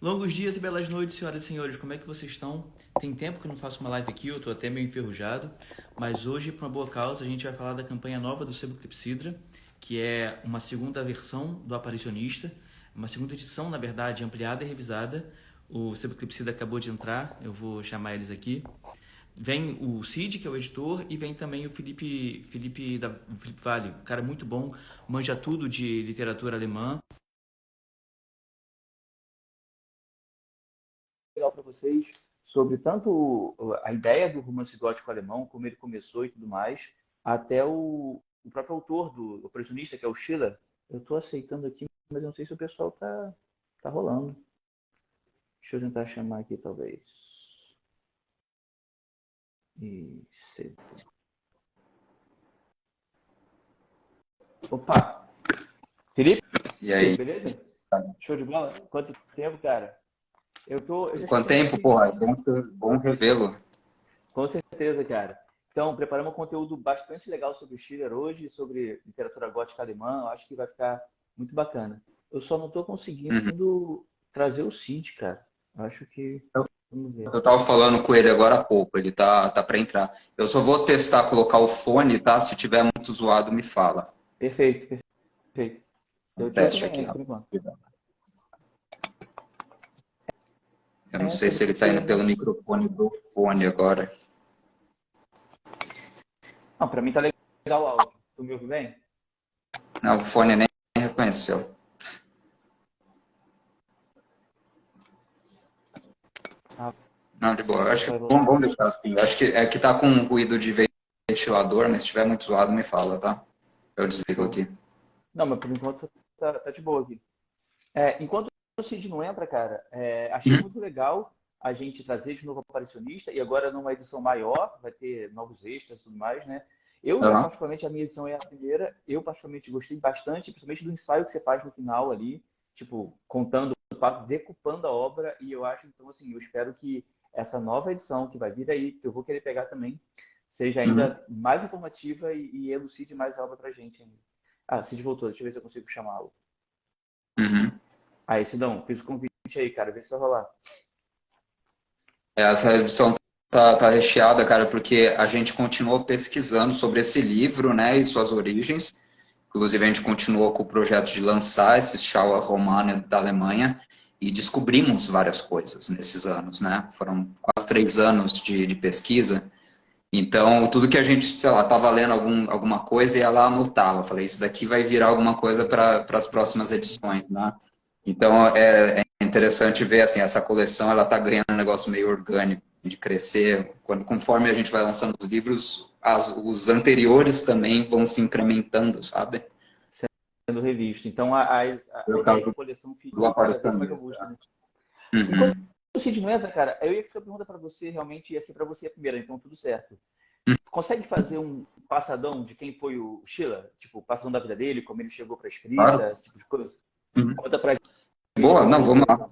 Longos dias e belas noites, senhoras e senhores, como é que vocês estão? Tem tempo que eu não faço uma live aqui, eu tô até meio enferrujado, mas hoje, por uma boa causa, a gente vai falar da campanha nova do Sebo Clepsidra, que é uma segunda versão do Aparicionista, uma segunda edição, na verdade, ampliada e revisada. O Sebo Clepsidra acabou de entrar, eu vou chamar eles aqui. Vem o Cid, que é o editor, e vem também o Felipe Vale, um cara muito bom, manja tudo de literatura alemã. Legal para vocês sobre tanto a ideia do romance gótico alemão, como ele começou e tudo mais, até o próprio autor do Oportunista, que é o Schiller. Eu estou aceitando aqui, mas eu não sei se o pessoal tá rolando. Deixa eu tentar chamar aqui, talvez. Isso. Opa! Felipe, E aí? beleza? Show de bola? Quanto tempo, cara? Eu já Quanto assisti muito tempo, filme. porra? Bom revê-lo. Com certeza, cara. Então, preparamos um conteúdo bastante legal sobre o Schiller hoje, sobre literatura gótica alemã. Eu acho que vai ficar muito bacana. Eu só não estou Uhum. conseguindo trazer o Cid, cara. Acho que. Eu, Vamos ver. eu tava falando com ele agora há pouco, ele tá para entrar. Eu só vou testar, colocar o fone, tá? Se tiver muito zoado, me fala. Perfeito, perfeito. Um Eu te ouço teste bem aqui, aí, por enquanto. rapidão. Eu não É, sei se ele tá indo pelo microfone do fone agora. Não, pra mim tá legal o áudio. Tu me ouve bem? Não, o fone nem reconheceu. Ah, Não, de boa. Eu acho que vai voltar. vamos deixar assim. Eu acho que é que tá com um ruído de ventilador, mas se tiver muito zoado, me fala, tá? Eu desligo Show. aqui. Não, mas por enquanto tá de boa aqui. Enquanto o Cid não entra, cara, achei Uhum. muito legal a gente trazer de novo o Aparicionista e agora numa edição maior, vai ter novos extras e tudo mais, né? Aham. Particularmente, a minha edição é a primeira, eu particularmente gostei bastante, principalmente do ensaio que você faz no final ali, tipo, contando o fato, decupando a obra, e eu acho, então, assim, eu espero que essa nova edição que vai vir aí, que eu vou querer pegar também, seja Uhum. ainda mais informativa e elucide mais a obra pra gente ainda. Ah, Cid voltou, deixa eu ver se eu consigo chamá-lo. Uhum. Aí, Sidão, fiz o convite aí, cara. Vê se vai rolar. Essa edição tá recheada, cara, porque a gente continuou pesquisando sobre esse livro, né, e suas origens. Inclusive, a gente continuou com o projeto de lançar esse Schauer Romane da Alemanha e descobrimos várias coisas nesses anos, né? Foram quase 3 anos de pesquisa. Então, tudo que a gente, sei lá, estava lendo alguma coisa e ela anotava. Falei, isso daqui vai virar alguma coisa para as próximas edições, né? Então, é interessante ver, assim, essa coleção, ela está ganhando um negócio meio orgânico, de crescer. Conforme a gente vai lançando os livros, os anteriores também vão se incrementando, sabe? Sendo revisto. Então, a Foi o ideia é que a caso coleção do fique cada vez mais robusta, Apartamento. né? Enquanto Uhum. o Cid não entra, cara, eu ia fazer a pergunta para você, realmente ia ser para você a primeira, então tudo certo. Consegue fazer um passadão de quem foi o Schiller? Tipo, o passadão da vida dele, como ele chegou para a escrita, Claro. esse tipo de coisa? Uhum. Conta pra gente Boa, alguma não, vamos coisa. lá.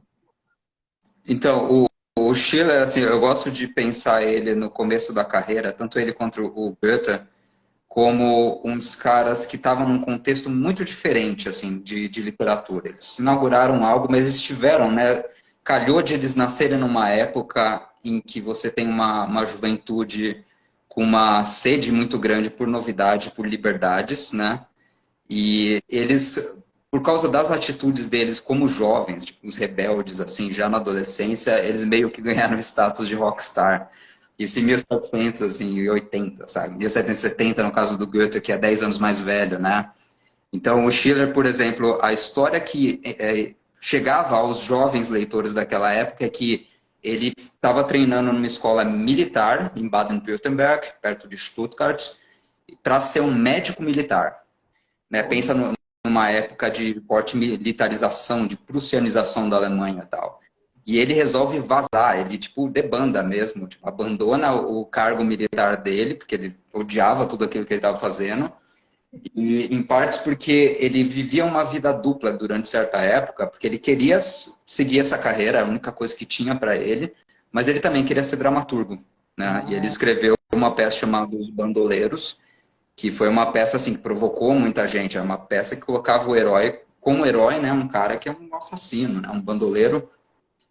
Então, o Schiller, assim, eu gosto de pensar ele no começo da carreira, tanto ele quanto o Goethe, como uns caras que estavam num contexto muito diferente, assim, de literatura. Eles inauguraram algo, mas eles tiveram, né? Calhou de eles nascerem numa época em que você tem uma juventude com uma sede muito grande por novidade, por liberdades, né? E eles, por causa das atitudes deles como jovens, tipo, os rebeldes, assim, já na adolescência, eles meio que ganharam o status de rockstar. Isso em 1700, assim, 80, sabe? 1770, no caso do Goethe, que é 10 anos mais velho, né? Então, o Schiller, por exemplo, a história que chegava aos jovens leitores daquela época é que ele estava treinando numa escola militar em Baden-Württemberg, perto de Stuttgart, para ser um médico militar, né? Olha, Pensa numa época de forte militarização, de prussianização da Alemanha e tal. E ele resolve vazar, ele, tipo, debanda mesmo, tipo, abandona o cargo militar dele, porque ele odiava tudo aquilo que ele estava fazendo, e em partes porque ele vivia uma vida dupla durante certa época, porque ele queria seguir essa carreira, a única coisa que tinha para ele, mas ele também queria ser dramaturgo, né? E ele ah, escreveu uma peça chamada Os Bandoleiros, que foi uma peça assim que provocou muita gente. É uma peça que colocava o herói como herói, né? Um cara que é um assassino, né? Um bandoleiro.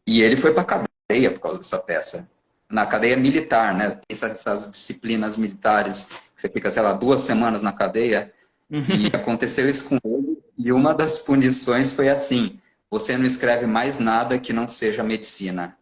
E ele foi para cadeia por causa dessa peça. Na cadeia militar, né? Tem essas disciplinas militares, que você fica, sei lá, 2 semanas na cadeia. E aconteceu isso com ele. E uma das punições foi assim: você não escreve mais nada que não seja medicina.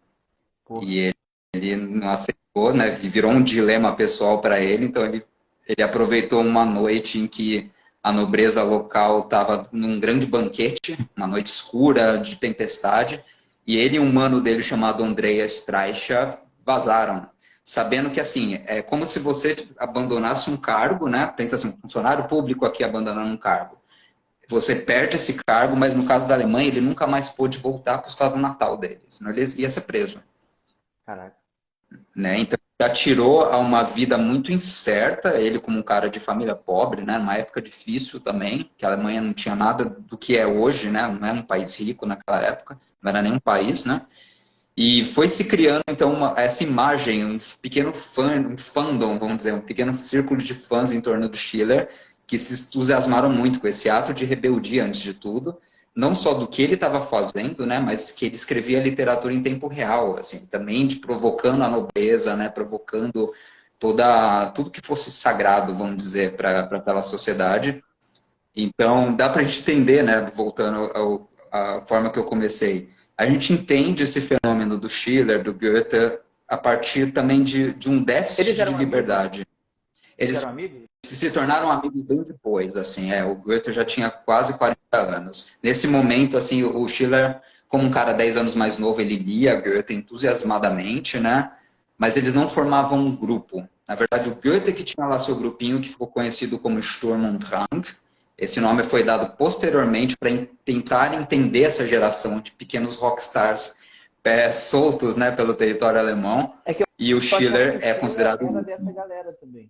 Porra. E ele não aceitou, né? Virou um dilema pessoal para ele. Então ele aproveitou uma noite em que a nobreza local estava num grande banquete, uma noite escura, de tempestade, e ele e um mano dele chamado Andreas Streicher vazaram, sabendo que, assim, é como se você abandonasse um cargo, né? Pensa assim, um funcionário público aqui abandonando um cargo. Você perde esse cargo, mas no caso da Alemanha, ele nunca mais pôde voltar para o estado natal dele, senão ele ia ser preso. Caraca. Né? Então, já tirou a uma vida muito incerta, ele como um cara de família pobre, né? Numa época difícil também, que a Alemanha não tinha nada do que é hoje, né? Não era um país rico naquela época, não era nenhum país, né? E foi se criando, então, essa imagem, um pequeno um fandom, vamos dizer, um pequeno círculo de fãs em torno do Schiller, que se entusiasmaram muito com esse ato de rebeldia, antes de tudo, não só do que ele estava fazendo, né, mas que ele escrevia literatura em tempo real, assim, também provocando a nobreza, né, provocando tudo que fosse sagrado, vamos dizer, para aquela sociedade. Então, dá para a gente entender, né, voltando à forma que eu comecei, a gente entende esse fenômeno do Schiller, do Goethe, a partir também de um déficit de liberdade. Eles eram amigos? Se tornaram amigos bem depois, assim, o Goethe já tinha quase 40 anos. Nesse momento, assim, o Schiller, como um cara 10 anos mais novo, ele lia Goethe entusiasmadamente, né? Mas eles não formavam um grupo. Na verdade, o Goethe que tinha lá seu grupinho, que ficou conhecido como Sturm und Drang. Esse nome foi dado posteriormente para tentar entender essa geração de pequenos rockstars soltos, né, pelo território alemão. E o Schiller é considerado... Era dessa galera também.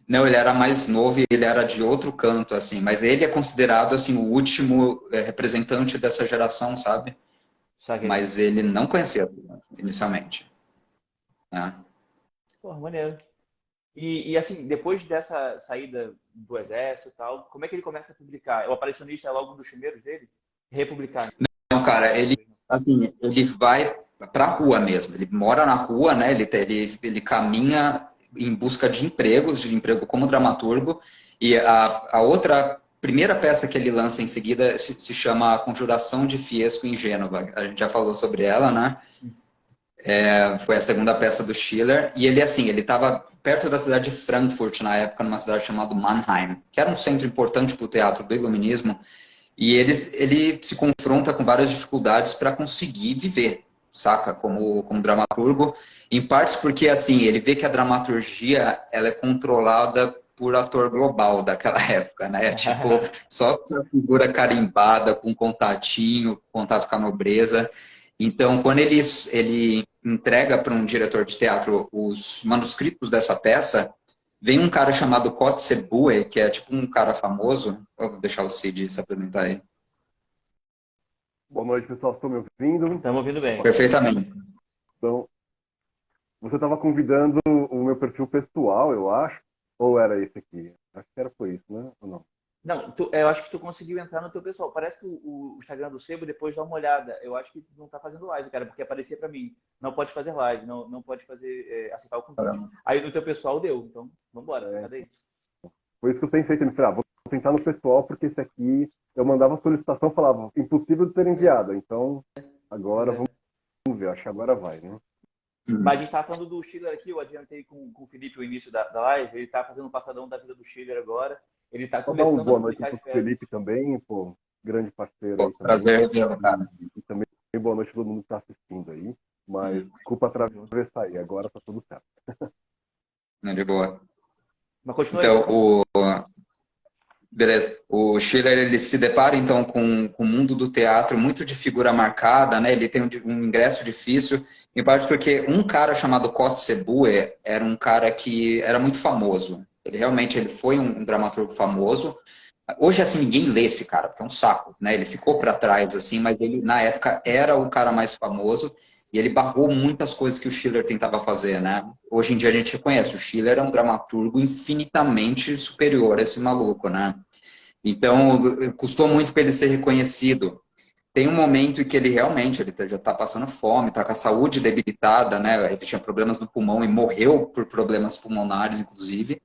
Não, ele era mais novo e ele era de outro canto, assim. Mas ele é considerado, assim, o último representante dessa geração, sabe? Sabe? Mas ele não conhecia inicialmente. Porra, maneiro. E assim, depois dessa saída do exército e tal, como é que ele começa a publicar? O Aparicionista é logo um dos primeiros dele? Republicar. Não, cara, ele vai pra rua mesmo. Ele mora na rua, né? Ele caminha em busca de emprego como dramaturgo. E a outra primeira peça que ele lança em seguida se chama A Conjuração de Fiesco em Gênova. A gente já falou sobre ela, né? Foi a segunda peça do Schiller. E ele, assim, ele estava perto da cidade de Frankfurt, na época, numa cidade chamada Mannheim, que era um centro importante para o teatro do iluminismo. E ele se confronta com várias dificuldades para conseguir viver, saca? Como dramaturgo. Em partes porque, assim, ele vê que a dramaturgia ela é controlada por ator global daquela época, né? Tipo, só com a figura carimbada, com contatinho, contato com a nobreza. Então, quando ele entrega para um diretor de teatro os manuscritos dessa peça, vem um cara chamado Kotzebue, que é tipo um cara famoso. Vou deixar o Cid se apresentar aí. Boa noite, pessoal. Estão me ouvindo? Estamos ouvindo bem. Perfeitamente. Então, você estava convidando o meu perfil pessoal, eu acho, ou era esse aqui? Acho que foi isso, né? Ou não? Não, eu acho que tu conseguiu entrar no teu pessoal. Parece que o Instagram do Sebo, depois dá uma olhada. Eu acho que não tá fazendo live, cara, porque aparecia pra mim. Não pode fazer live, não pode fazer, aceitar o convite. Aí no teu pessoal deu, então vambora, cadê isso? Foi isso que eu pensei, eu falei, vou tentar no pessoal, porque esse aqui, eu mandava solicitação, falava, impossível de ser enviado. Então, agora vamos ver, acho que agora vai, né? Mas a gente tava falando do Schiller aqui, eu adiantei com o Felipe o início da live, ele tá fazendo um passadão da vida do Schiller agora. Ele tá começando uma boa noite para o Felipe também, pô, grande parceiro aí também. Prazer revê-lo, cara. E também boa noite a todo mundo que está assistindo aí. Mas desculpa atravessar aí, agora tá tudo certo. De boa. Mas continua então, beleza. O Schiller, ele se depara, então, com o mundo do teatro muito de figura marcada, né? Ele tem um ingresso difícil, em parte porque um cara chamado Kotzebue era um cara que era muito famoso. Ele foi um dramaturgo famoso. Hoje, assim, ninguém lê esse cara, porque é um saco, né? Ele ficou para trás, assim, mas ele, na época, era o cara mais famoso e ele barrou muitas coisas que o Schiller tentava fazer, né? Hoje em dia a gente reconhece, o Schiller é um dramaturgo infinitamente superior a esse maluco, né? Então, custou muito para ele ser reconhecido. tem um momento em que ele realmente já está passando fome, está com a saúde debilitada, né? Ele tinha problemas no pulmão e morreu por problemas pulmonares, inclusive.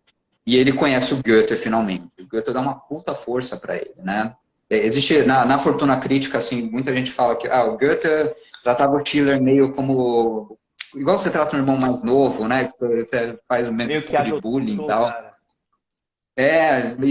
E ele conhece o Goethe finalmente. O Goethe dá uma puta força para ele, né? Existe na fortuna crítica, assim, muita gente fala que o Goethe tratava o Schiller meio como igual você trata um irmão mais novo, né? Que você faz meio Meio um que pouco de bullying e adotou o tal. cara.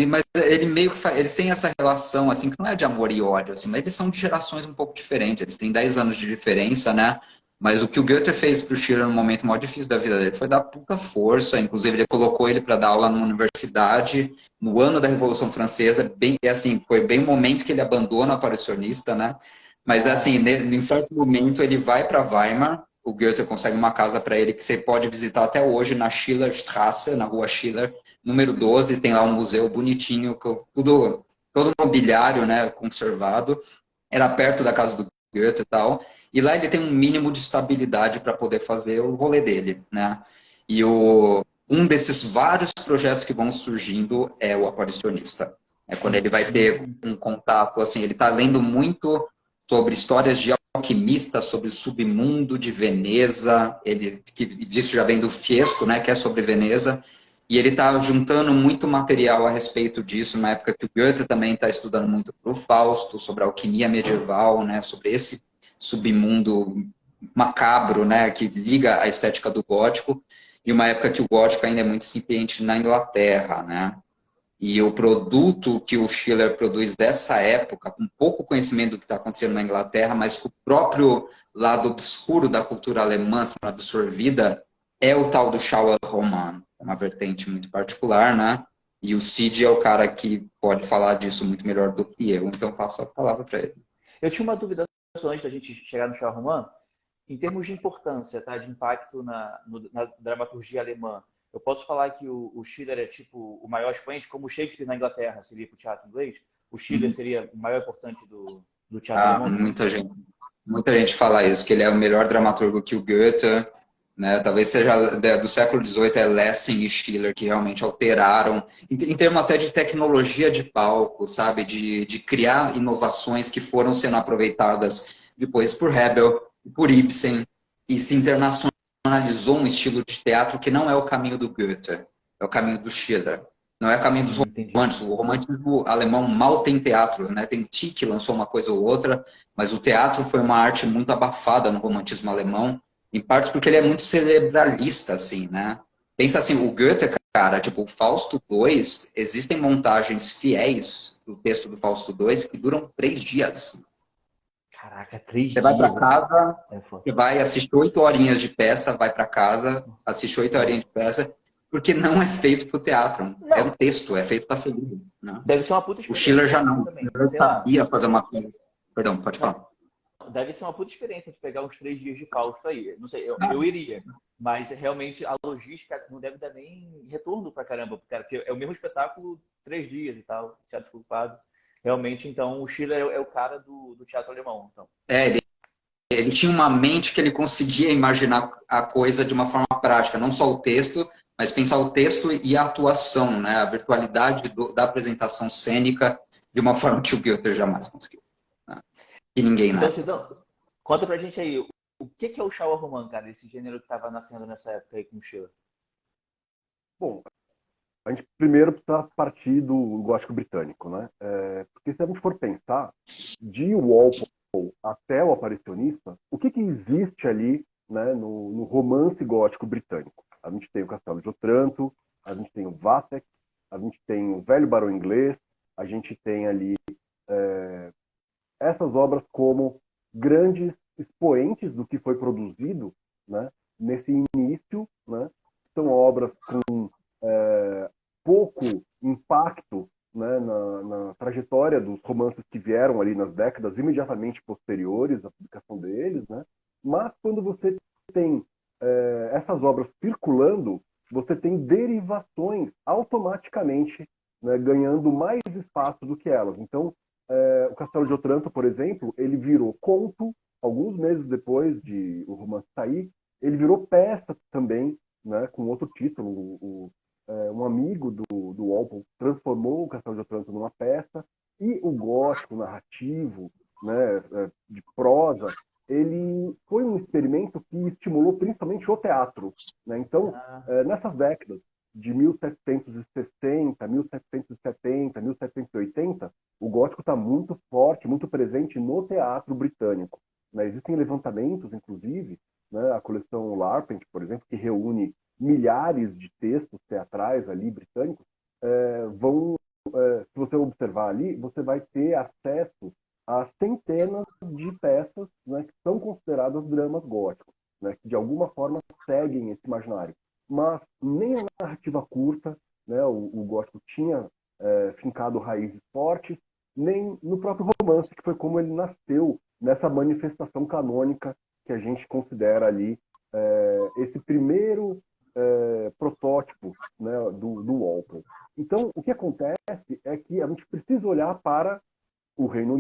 Mas ele meio que eles têm essa relação, assim, que não é de amor e ódio, assim, mas eles são de gerações um pouco diferentes, eles têm 10 anos de diferença, né? Mas o que o Goethe fez pro Schiller no momento mais difícil da vida dele foi dar puta força, inclusive ele colocou ele para dar aula numa universidade no ano da Revolução Francesa, bem, assim, foi bem o momento que ele abandona o aparicionista, né? Mas assim, em certo momento ele vai para Weimar, o Goethe consegue uma casa para ele que você pode visitar até hoje na Schillerstraße, na rua Schiller, número 12, tem lá um museu bonitinho, todo mobiliário, né, conservado. Era perto da casa do Goethe e tal. E lá ele tem um mínimo de estabilidade para poder fazer o rolê dele, né? E um desses vários projetos que vão surgindo é o Aparicionista. É quando ele vai ter um contato, assim, ele está lendo muito sobre histórias de alquimistas, sobre o submundo de Veneza, isso já vem do Fiesco, né, que é sobre Veneza, e ele está juntando muito material a respeito disso, na época que o Goethe também está estudando muito para o Fausto, sobre a alquimia medieval, né, sobre esse submundo macabro, né, que liga a estética do gótico, e uma época que o gótico ainda é muito incipiente na Inglaterra, né. E o produto que o Schiller produz dessa época, com pouco conhecimento do que está acontecendo na Inglaterra, mas com o próprio lado obscuro da cultura alemã sendo absorvida, é o tal do Schauerroman, uma vertente muito particular, né? E o Cid é o cara que pode falar disso muito melhor do que eu, então passo a palavra para ele. Eu tinha uma dúvida antes da gente chegar no Schauerroman, em termos de importância, tá, de impacto na dramaturgia alemã. Eu posso falar que o Schiller é tipo o maior expoente, como o Shakespeare na Inglaterra seria para o teatro inglês, o Schiller seria o maior importante do teatro alemão também? Muita gente fala isso, que ele é o melhor dramaturgo que o Goethe, né? Talvez seja do século XVIII, é Lessing e Schiller que realmente alteraram, em termos até de tecnologia de palco, sabe? De criar inovações que foram sendo aproveitadas depois por Hebel, por Ibsen, e se internacionalizou um estilo de teatro que não é o caminho do Goethe, é o caminho do Schiller. Não é o caminho dos Entendi. românticos. O romantismo alemão mal tem teatro, né? Tem Tieck, lançou uma coisa ou outra, mas o teatro foi uma arte muito abafada no romantismo alemão, em parte porque ele é muito cerebralista, assim, né? Pensa assim, o Goethe, cara, tipo, o Fausto II, existem montagens fiéis do texto do Fausto II que duram 3 dias. Caraca, 3 Você vai para dias. casa, É foda. você vai assistir 8 horinhas de peça, vai para casa, assiste 8 horinhas de peça, porque não é feito para o teatro. É um Não, texto, é feito para ser lido. Né? deve ser uma puta O Schiller experiência já não. também. Eu Sei lá, sabia fazer uma coisa. Perdão, pode falar. deve ser uma puta experiência de pegar uns 3 dias de Fausto aí. Não sei, eu iria. Mas realmente a logística não deve dar nem retorno pra caramba, cara, porque é o mesmo espetáculo 3 dias e tal, teatro ocupado. Realmente, então, o Schiller é o cara do teatro alemão. Então. Ele tinha uma mente que ele conseguia imaginar a coisa de uma forma prática, não só o texto, mas pensar o texto e a atuação, né? A virtualidade da apresentação cênica de uma forma que o Goethe jamais conseguiu. Né? E ninguém na Então, época. Cidão, conta pra gente aí, o que é o Schauerroman, cara, esse gênero que estava nascendo nessa época aí com o Schiller? Bom, a gente primeiro precisa partir do gótico britânico, né? Porque se a gente for pensar, de Walpole até o aparicionista, o que existe ali, né, no romance gótico britânico? A gente tem o Castelo de Otranto, a gente tem o Vathek, a gente tem o Velho Barão Inglês, a gente tem ali essas obras como grandes expoentes do que foi produzido, né, nesse início, né? São obras com pouco impacto, né, na trajetória dos romances que vieram ali nas décadas imediatamente posteriores à publicação deles, né? Mas quando você tem essas obras circulando, você tem derivações automaticamente, né, ganhando mais espaço do que elas. Então, o Castelo de Otranto, por exemplo, ele virou conto, alguns meses depois de o romance sair, ele virou peça também, né, com outro título, um amigo do Walpole transformou o Castelo de Otranto numa peça, e o gótico narrativo, né, de prosa, ele foi um experimento que estimulou principalmente o teatro, né? Então, nessas décadas de 1760, 1770, 1780, o gótico está muito forte, muito presente no teatro britânico, né? Existem levantamentos, inclusive, né, a coleção Larpent, por exemplo, que reúne milhares de textos teatrais ali britânicos, se você observar ali, você vai ter acesso a centenas de peças, né, que são consideradas dramas góticos, né, que de alguma forma seguem esse imaginário. Mas nem a narrativa curta, né, o gótico tinha fincado raízes fortes, nem no próprio romance, que foi como ele nasceu nessa manifestação canônica que a gente considera ali esse primeiro protótipo, né, do Walpole. Então, o que acontece é que a gente precisa olhar para o Reino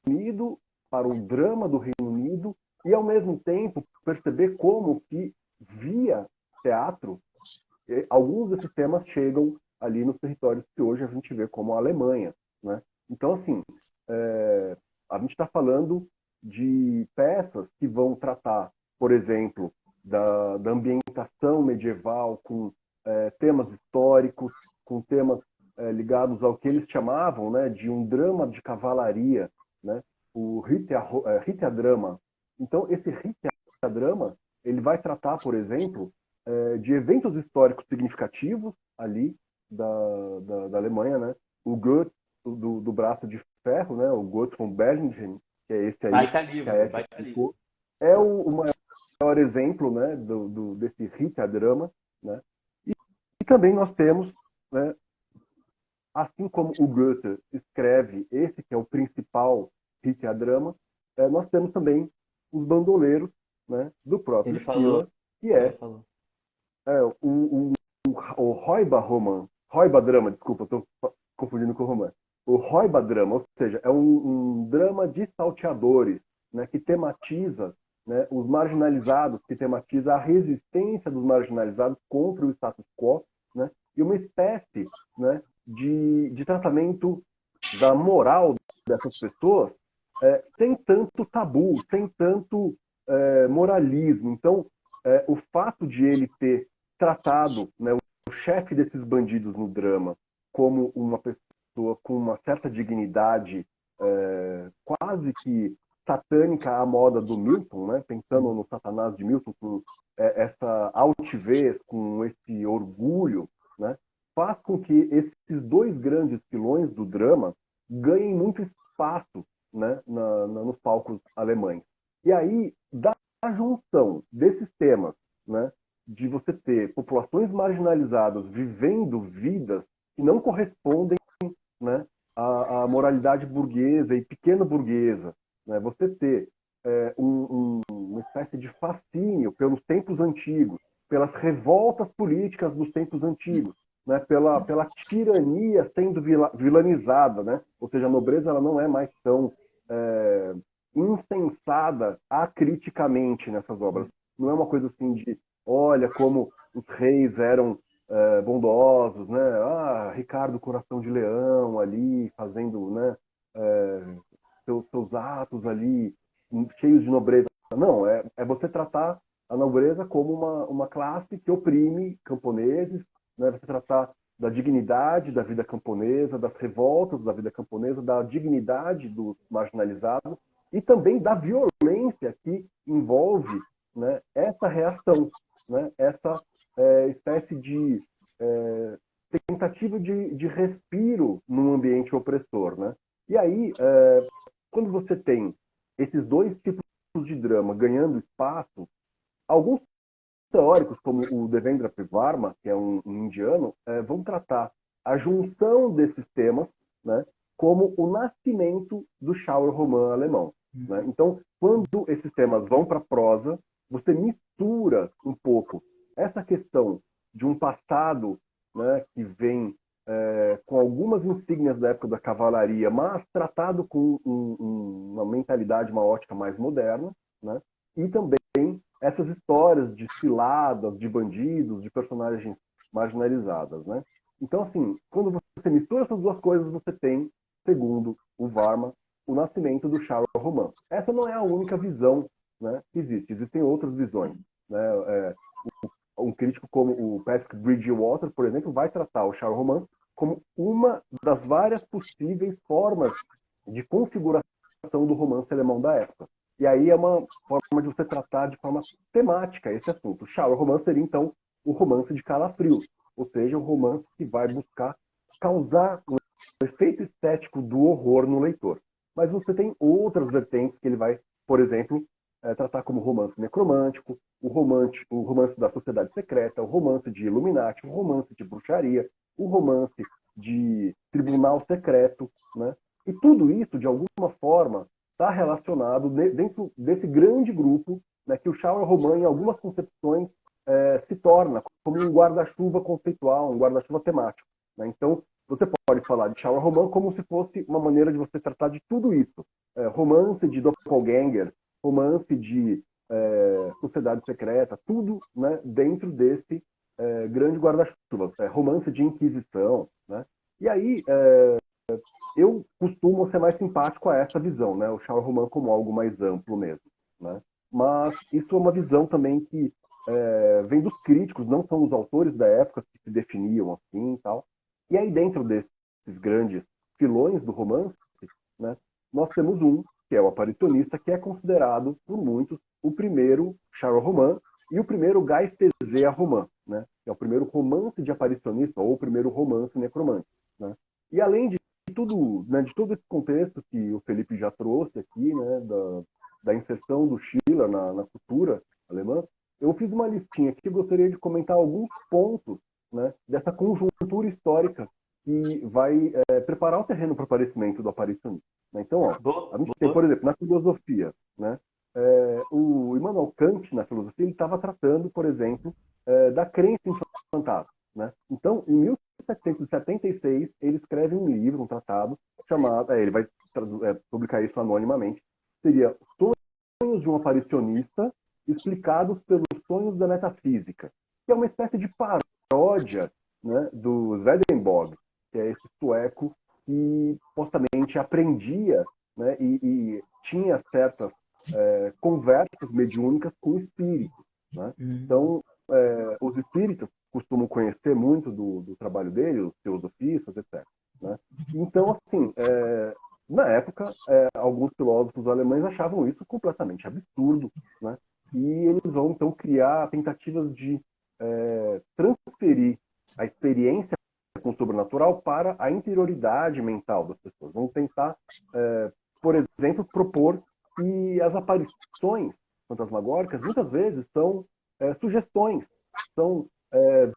Unido, para o drama do Reino Unido, e, ao mesmo tempo, perceber como que, via teatro, alguns desses temas chegam ali nos territórios que hoje a gente vê como a Alemanha, né? Então, assim, a gente está falando de peças que vão tratar, por exemplo, da ambientação medieval com temas históricos, com temas ligados ao que eles chamavam, né, de um drama de cavalaria, né, o Drama. Então, esse Drama, ele vai tratar, por exemplo, de eventos históricos significativos ali da Alemanha, né? O Goethe, do braço de ferro, né? O Goethe von Berlichingen, que é esse aí Baita que a livro, Ethel baita livro. explicou, é o maior exemplo, né, desse Drama, né? E também nós temos, né, assim como o Goethe escreve esse que é o principal Drama, nós temos também os bandoleiros, né, do próprio Ele Schiller, falou, que ele é falou. o Räuberroman, desculpa, estou confundindo com o romance. O Räuberdrama, ou seja, é um drama de salteadores, né, que tematiza, né, os marginalizados, que tematiza a resistência dos marginalizados contra o status quo, né, e uma espécie, né, de tratamento da moral dessas pessoas sem tanto tabu, sem tanto moralismo. Então, o fato de ele ter tratado, né, o chefe desses bandidos no drama como uma pessoa com uma certa dignidade quase que satânica à moda do Milton, né, pensando no Satanás de Milton, com essa altivez, com esse orgulho, né, faz com que esses dois grandes pilões do drama ganhem muito espaço, né, nos palcos alemães. E aí, da junção desses temas, né, de você ter populações marginalizadas vivendo vidas que não correspondem, né, à moralidade burguesa e pequena burguesa, né, você ter uma espécie de fascínio pelos tempos antigos, pelas revoltas políticas dos tempos antigos, né, pela tirania sendo vilanizada, né? Ou seja, a nobreza ela não é mais tão insensada acriticamente nessas obras. Não é uma coisa assim de, olha como os reis eram bondosos, né? Ah, Ricardo Coração de Leão ali fazendo, né, seus atos ali cheios de nobreza. Não, é você tratar a nobreza como uma classe que oprime camponeses, né? Você tratar da dignidade da vida camponesa, das revoltas da vida camponesa, da dignidade dos marginalizados e também da violência que envolve, né, essa reação, né, essa espécie de tentativa de respiro num ambiente opressor, né? E aí, quando você tem esses dois tipos de drama ganhando espaço, alguns teóricos, como o Devendra Pivarma, que é um indiano, vão tratar a junção desses temas, né, como o nascimento do Schauerroman alemão. Né? Então, quando esses temas vão para a prosa, você mistura um pouco essa questão de um passado, né, que vem com algumas insígnias da época da cavalaria, mas tratado com uma mentalidade, uma ótica mais moderna, né? E também essas histórias de ciladas, de bandidos, de personagens marginalizadas, né? Então, assim, quando você mistura essas duas coisas, você tem, segundo o Varma, o nascimento do Charles Roman. Essa não é a única visão, né, que existe. Existem outras visões, né? Um crítico como o Patrick Bridgewater, por exemplo, vai tratar o Charles Roman como uma das várias possíveis formas de configuração do romance alemão da época. E aí é uma forma de você tratar de forma temática esse assunto. O Charles Roman seria, então, o romance de calafrios, ou seja, o romance que vai buscar causar um efeito estético do horror no leitor. Mas você tem outras vertentes que ele vai, por exemplo, tratar como romance necromântico, o romance da sociedade secreta, o romance de Illuminati, o romance de bruxaria, o romance de tribunal secreto, né? E tudo isso, de alguma forma, está relacionado dentro desse grande grupo, né, que o Charles Roman, em algumas concepções, se torna como um guarda-chuva conceitual, um guarda-chuva temático, né? Então, você pode falar de Charles Roman como se fosse uma maneira de você tratar de tudo isso. Romance de doppelganger, romance de sociedade secreta, tudo, né, dentro desse grande guarda-chuva. Romance de inquisição, né? E aí, eu costumo ser mais simpático a essa visão, né? O Charles Roman como algo mais amplo mesmo, né? Mas isso é uma visão também que vem dos críticos, não são os autores da época que se definiam assim e tal. E aí, dentro desses grandes filões do romance, né, nós temos um, que é o Aparicionista, que é considerado por muitos o primeiro Charles Roman e o primeiro Geistesseher Roman, né? Que é o primeiro romance de aparicionista ou o primeiro romance necromante, né? E além de tudo, né, de todo esse contexto que o Felipe já trouxe aqui, né, da inserção do Schiller na cultura alemã, eu fiz uma listinha aqui que eu gostaria de comentar alguns pontos, né, dessa conjuntura histórica que vai preparar o terreno para o aparecimento do aparicionismo, né? Então, a gente tem, por exemplo, na filosofia, né, o Immanuel Kant, na filosofia, ele estava tratando, por exemplo, da crença em fantasmas, né? Então, em 1776, ele escreve um livro, um tratado, chamado, ele vai publicar isso anonimamente, seria Sonhos de um Aparicionista explicados pelos sonhos da metafísica, que é uma espécie de paródia, né, do Swedenborg, que é esse sueco que supostamente aprendia, né, e tinha certas conversas mediúnicas com espíritos, né? Então, os espíritos costumam conhecer muito do trabalho dele, os teosofistas, etc., né? Então, assim, na época, alguns filósofos alemães achavam isso completamente absurdo, né? E eles vão, então, criar tentativas de transferir a experiência com o sobrenatural para a interioridade mental das pessoas. Vão tentar, por exemplo, propor que as aparições fantasmagóricas muitas vezes são sugestões, são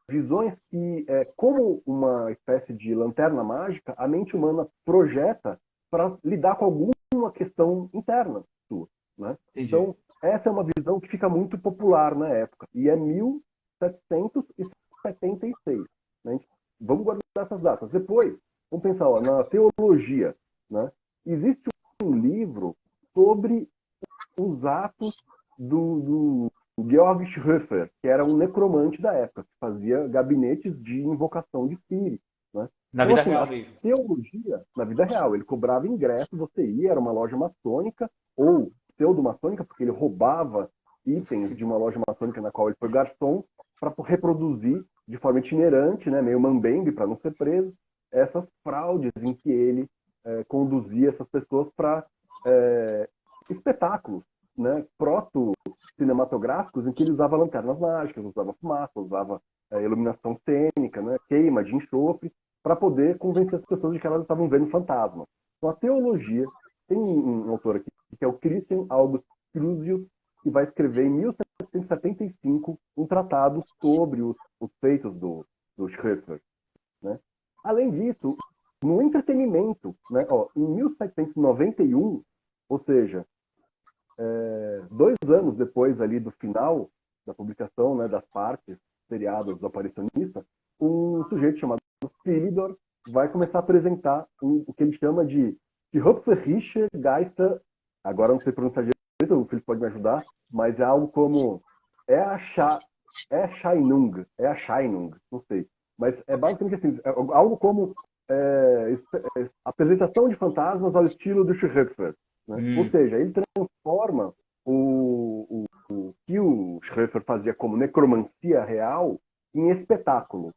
visões que, como uma espécie de lanterna mágica, a mente humana projeta para lidar com alguma questão interna sua, né? Então, essa é uma visão que fica muito popular na época, e é 1776. Né? Vamos guardar essas datas. Depois, vamos pensar na teologia, né? Existe um livro sobre os atos do Georg Schroeffer, que era um necromante da época, que fazia gabinetes de invocação de espíritos, né? Na então, vida assim, real a mesmo. teologia, na vida real, ele cobrava ingresso, você ia, era uma loja maçônica, ou pseudo-maçônica, porque ele roubava itens de uma loja maçônica na qual ele foi garçom, para reproduzir de forma itinerante, né, meio mambembe, para não ser preso, essas fraudes em que ele conduzia essas pessoas para espetáculos, né, proto-cinematográficos em que ele usava lanternas mágicas, usava fumaça, usava iluminação cênica, né, queima de enxofre, para poder convencer as pessoas de que elas estavam vendo fantasmas. Então, a teologia, tem um autor aqui, que é o Christian August Crusius, que vai escrever em 1775 um tratado sobre os feitos do Schroeffer, né? Além disso, no entretenimento, né, em 1791, ou seja, 2 anos depois ali do final da publicação, né, das partes seriadas do Aparicionista, um sujeito chamado Philidor vai começar a apresentar o que ele chama de Hauptsächliche Geister, agora não sei pronunciar direito, o Felipe pode me ajudar, mas é algo como Erscheinung, não sei, mas é basicamente assim, algo como apresentação de fantasmas ao estilo do Schroeder, né? Ou seja, ele transforma o que o Schroeder fazia como necromancia real em espetáculo,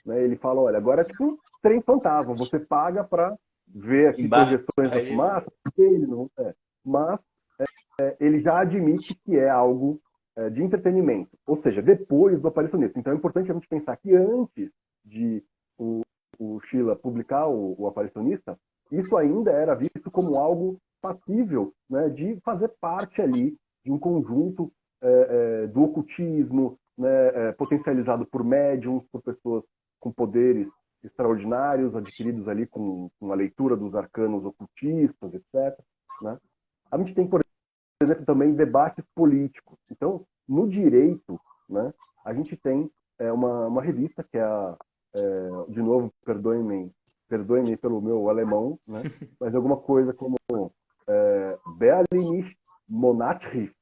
né? Ele fala, olha, agora é tipo um trem fantasma, você paga para ver aqui projeções da fumaça, ele não, mas ele já admite que é algo de entretenimento, ou seja, depois do aparicionista. Então é importante a gente pensar que antes de o Sheila publicar o aparicionista, isso ainda era visto como algo passível, né, de fazer parte ali de um conjunto do ocultismo, né, potencializado por médiums, por pessoas com poderes extraordinários, adquiridos ali com a leitura dos arcanos ocultistas, etc. Né? A gente tem, por exemplo, também debates políticos. Então, no direito, né, a gente tem uma revista que é de novo, perdoem-me pelo meu alemão, né, mas alguma coisa como Berliner Monatschrift,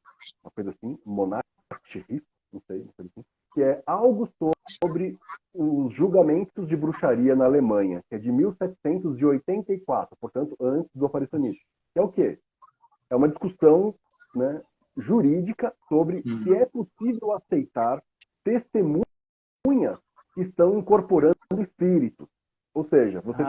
uma coisa assim, Monatschrift, não sei, uma coisa assim, que é algo sobre os julgamentos de bruxaria na Alemanha, que é de 1784, portanto, antes do aparicionismo. Que é o quê? É uma discussão, né, jurídica sobre se é possível aceitar testemunhas que estão incorporando espíritos. Ou seja, você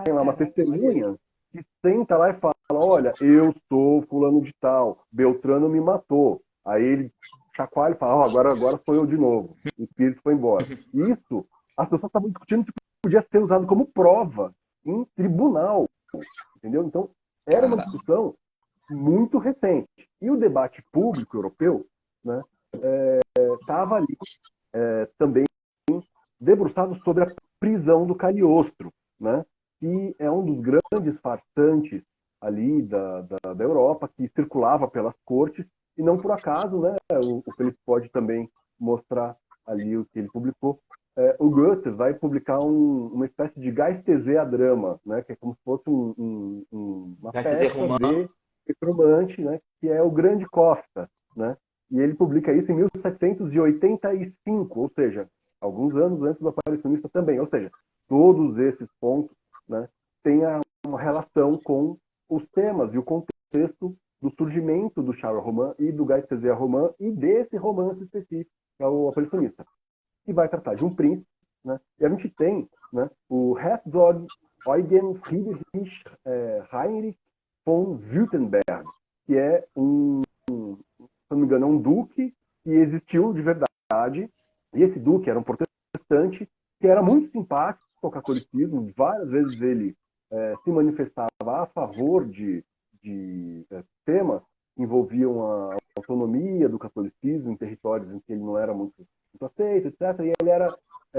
tem lá uma testemunha que senta lá e fala, olha, eu sou fulano de tal, Beltrano me matou. Aí ele chacoalha e fala, agora sou eu de novo. O espírito foi embora. Isso, as pessoas estavam discutindo que podia ser usado como prova em tribunal. Entendeu? Então, era uma discussão muito recente. E o debate público europeu, né, estava ali também debruçado sobre a prisão do Cagliostro, né, que é um dos grandes farsantes ali da Europa, que circulava pelas cortes, e não por acaso, né, o Felipe pode também mostrar ali o que ele publicou. O Goethe vai publicar uma espécie de Geisteseadrama, né, que é como se fosse uma peça de necromante, né, que é o Grande Costa, né, e ele publica isso em 1785, ou seja, alguns anos antes do aparicionista também. Ou seja, todos esses pontos, né, têm uma relação com os temas e o contexto do surgimento do Charles Roman e do Geistesearoman e desse romance específico, que é o aparicionista, que vai tratar de um príncipe, né, e a gente tem, né, o Herzog Eugen Friedrich Heinrich von Württemberg, que é se não me engano, é um duque que existiu de verdade, e esse duque era um protestante que era muito simpático ao catolicismo, várias vezes ele se manifestava a favor de temas que envolviam a autonomia do catolicismo em territórios em que ele não era muito aceito, etc. E ele era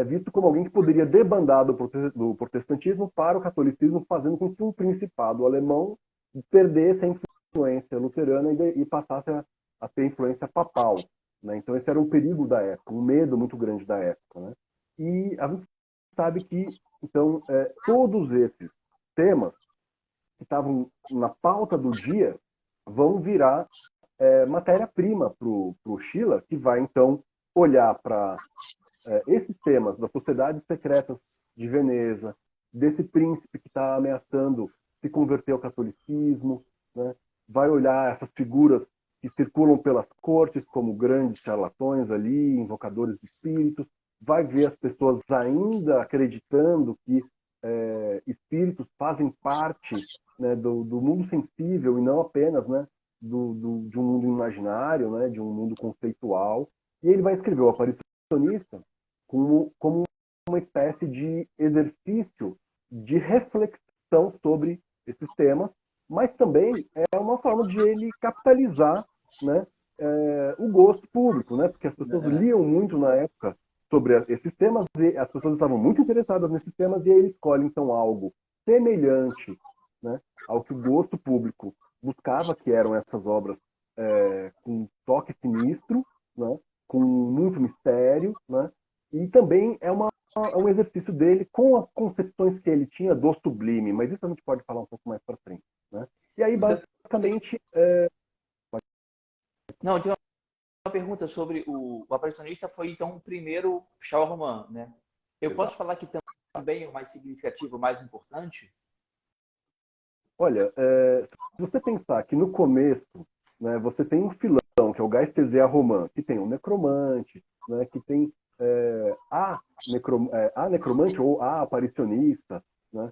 visto como alguém que poderia debandar do protestantismo para o catolicismo, fazendo com que um principado alemão perdesse a influência luterana e passasse a ter influência papal, né? Então esse era um perigo da época, um medo muito grande da época, né? E a gente sabe que então todos esses temas que estavam na pauta do dia vão virar matéria-prima para o Sheila, que vai então olhar para esses temas das sociedades secretas de Veneza, desse príncipe que está ameaçando se converter ao catolicismo, né? Vai olhar essas figuras que circulam pelas cortes como grandes charlatões ali, invocadores de espíritos, vai ver as pessoas ainda acreditando que espíritos fazem parte, né, do mundo sensível e não apenas, né, de um mundo imaginário, né, de um mundo conceitual. E ele vai escrever o aparicionista como uma espécie de exercício de reflexão sobre esses temas, mas também é uma forma de ele capitalizar, né, o gosto público, né, porque as pessoas liam muito na época sobre esses temas e as pessoas estavam muito interessadas nesses temas, e aí ele escolhe então algo semelhante, né, ao que o gosto público buscava, que eram essas obras com toque sinistro, né, com muito mistério, né, e também é um exercício dele com as concepções que ele tinha do sublime, mas isso a gente pode falar um pouco mais para frente, né? E aí, basicamente... Não, eu tinha uma pergunta sobre o aparicionista. Foi, então, o primeiro Charles Roman, né? Eu posso falar que também o mais significativo, o mais importante? Olha, se você pensar que no começo, né, você tem um filão, que é o Gaestezea Romã, que tem um necromante, né, que tem a necromante ou a aparicionista, né,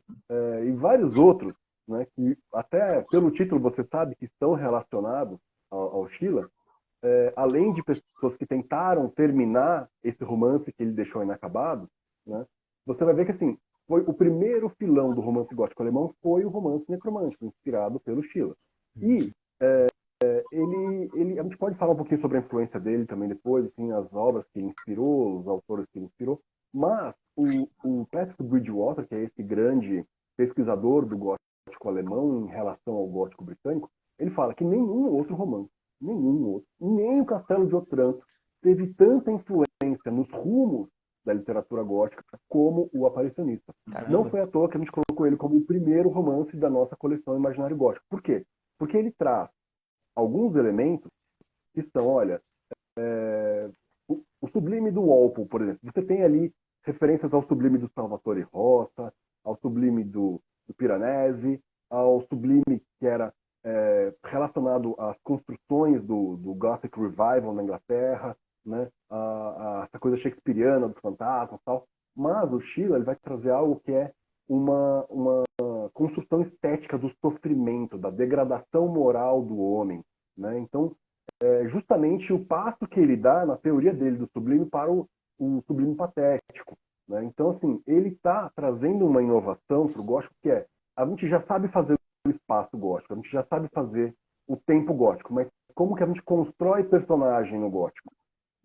e vários outros, né, que até pelo título você sabe que estão relacionados ao Sheila, além de pessoas que tentaram terminar esse romance que ele deixou inacabado, né, você vai ver que assim, foi o primeiro filão do romance gótico alemão foi o romance necromântico, inspirado pelo Schiller. E a gente pode falar um pouquinho sobre a influência dele também depois, assim, as obras que ele inspirou, os autores que ele inspirou, mas o Patrick Bridgewater, que é esse grande pesquisador do gótico alemão em relação ao gótico britânico, ele fala que nenhum outro, nem o Castelo de Otranto teve tanta influência nos rumos da literatura gótica como o Aparicionista. Caramba. Não foi à toa que a gente colocou ele como o primeiro romance da nossa coleção Imaginário Gótico. Por quê? Porque ele traz alguns elementos que são, olha, o sublime do Walpole, por exemplo. Você tem ali referências ao sublime do Salvatore Rosa, ao sublime do Piranesi, ao sublime que era relacionado às construções do Gothic Revival na Inglaterra, né? Essa coisa shakespeariana dos fantasmas e tal. Mas o Schiller ele vai trazer algo que é uma construção estética do sofrimento, da degradação moral do homem, né? Então, justamente o passo que ele dá na teoria dele do sublime para o sublime patético, né? Então, assim, ele está trazendo uma inovação para o gótico que a gente já sabe fazer o espaço gótico, a gente já sabe fazer o tempo gótico, mas como que a gente constrói personagem no gótico?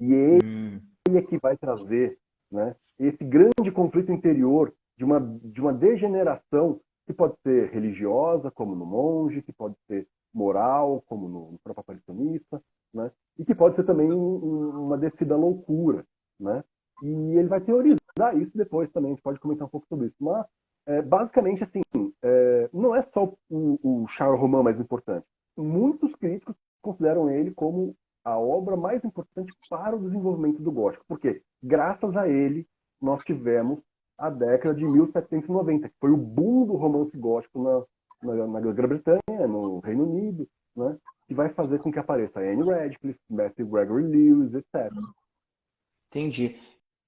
E ele é que vai trazer, né, esse grande conflito interior de uma degeneração que pode ser religiosa, como no monge, que pode ser moral, como no próprio aparicionista, né, e que pode ser também uma descida à loucura, né? E ele vai teorizar isso depois também, a gente pode comentar um pouco sobre isso. Mas, basicamente, assim, não é só o Charles Roman mais importante. Muitos críticos consideram ele como a obra mais importante para o desenvolvimento do gótico. Porque, graças a ele, nós tivemos a década de 1790, que foi o boom do romance gótico na Grã-Bretanha, no Reino Unido, né? Que vai fazer com que apareça Anne Radcliffe, Matthew Gregory Lewis, etc. Entendi.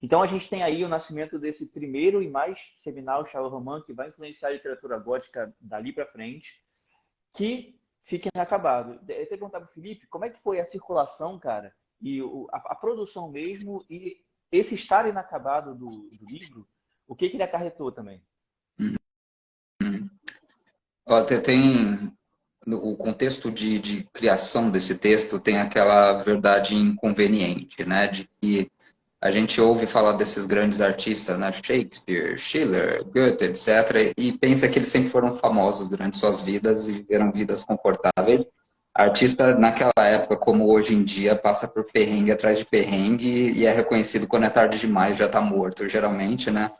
Então a gente tem aí o nascimento desse primeiro e mais seminal Charles Roman, que vai influenciar a literatura gótica dali para frente, que fica inacabado. Eu ia perguntar para o Felipe, como é que foi a circulação, cara, e a produção mesmo, e esse estar inacabado do livro, o que ele acarretou também? Ó, tem o contexto de criação desse texto tem aquela verdade inconveniente, né, de que a gente ouve falar desses grandes artistas, né, Shakespeare, Schiller, Goethe, etc., e pensa que eles sempre foram famosos durante suas vidas e viveram vidas confortáveis. Artista, naquela época, como hoje em dia, passa por perrengue atrás de perrengue e é reconhecido quando é tarde demais, já está morto, geralmente, né?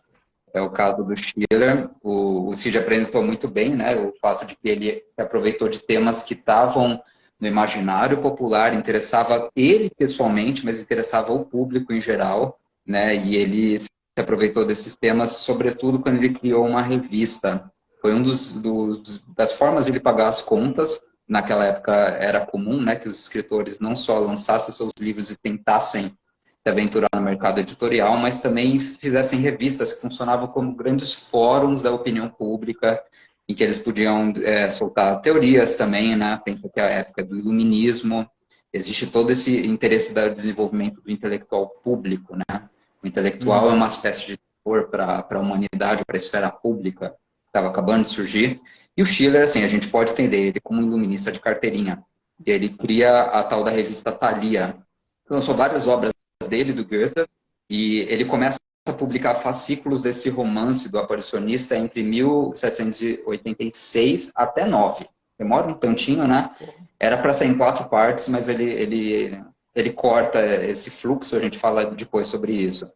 É o caso do Schiller. O Cid apresentou muito bem, né, o fato de que ele se aproveitou de temas que estavam no imaginário popular, interessava ele pessoalmente, mas interessava o público em geral, né? E ele se aproveitou desses temas, sobretudo quando ele criou uma revista. Foi das formas de ele pagar as contas. Naquela época era comum, né, que os escritores não só lançassem seus livros e tentassem se aventurar no mercado editorial, mas também fizessem revistas que funcionavam como grandes fóruns da opinião pública, em que eles podiam soltar teorias também, né? Pensa que é a época do iluminismo, existe todo esse interesse do desenvolvimento do intelectual público, né? O intelectual é uma espécie de terror para a humanidade, para a esfera pública, que estava acabando de surgir. E o Schiller, assim, a gente pode entender ele como um iluminista de carteirinha. Ele cria a tal da revista Thalia. Lançou várias obras dele, do Goethe, e ele começa a publicar fascículos desse romance do aparicionista entre 1786 até 9. Demora um tantinho, né? Era para sair em 4 partes, mas ele corta esse fluxo, a gente fala depois sobre isso.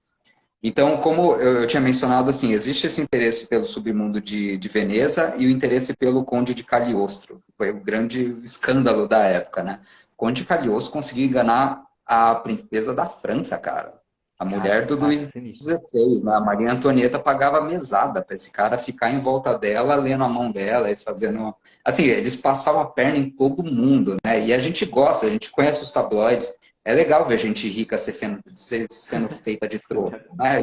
Então, como eu tinha mencionado, assim, existe esse interesse pelo submundo de Veneza e o interesse pelo Conde de Cagliostro. Foi o grande escândalo da época, né? O Conde de Cagliostro conseguiu enganar a princesa da França, cara. A mulher do Luís XVI, né? A Maria Antonieta pagava mesada para esse cara ficar em volta dela, lendo a mão dela e fazendo... Assim, eles passavam a perna em todo mundo, né? E a gente gosta, a gente conhece os tabloides. É legal ver gente rica sendo feita de troco, né?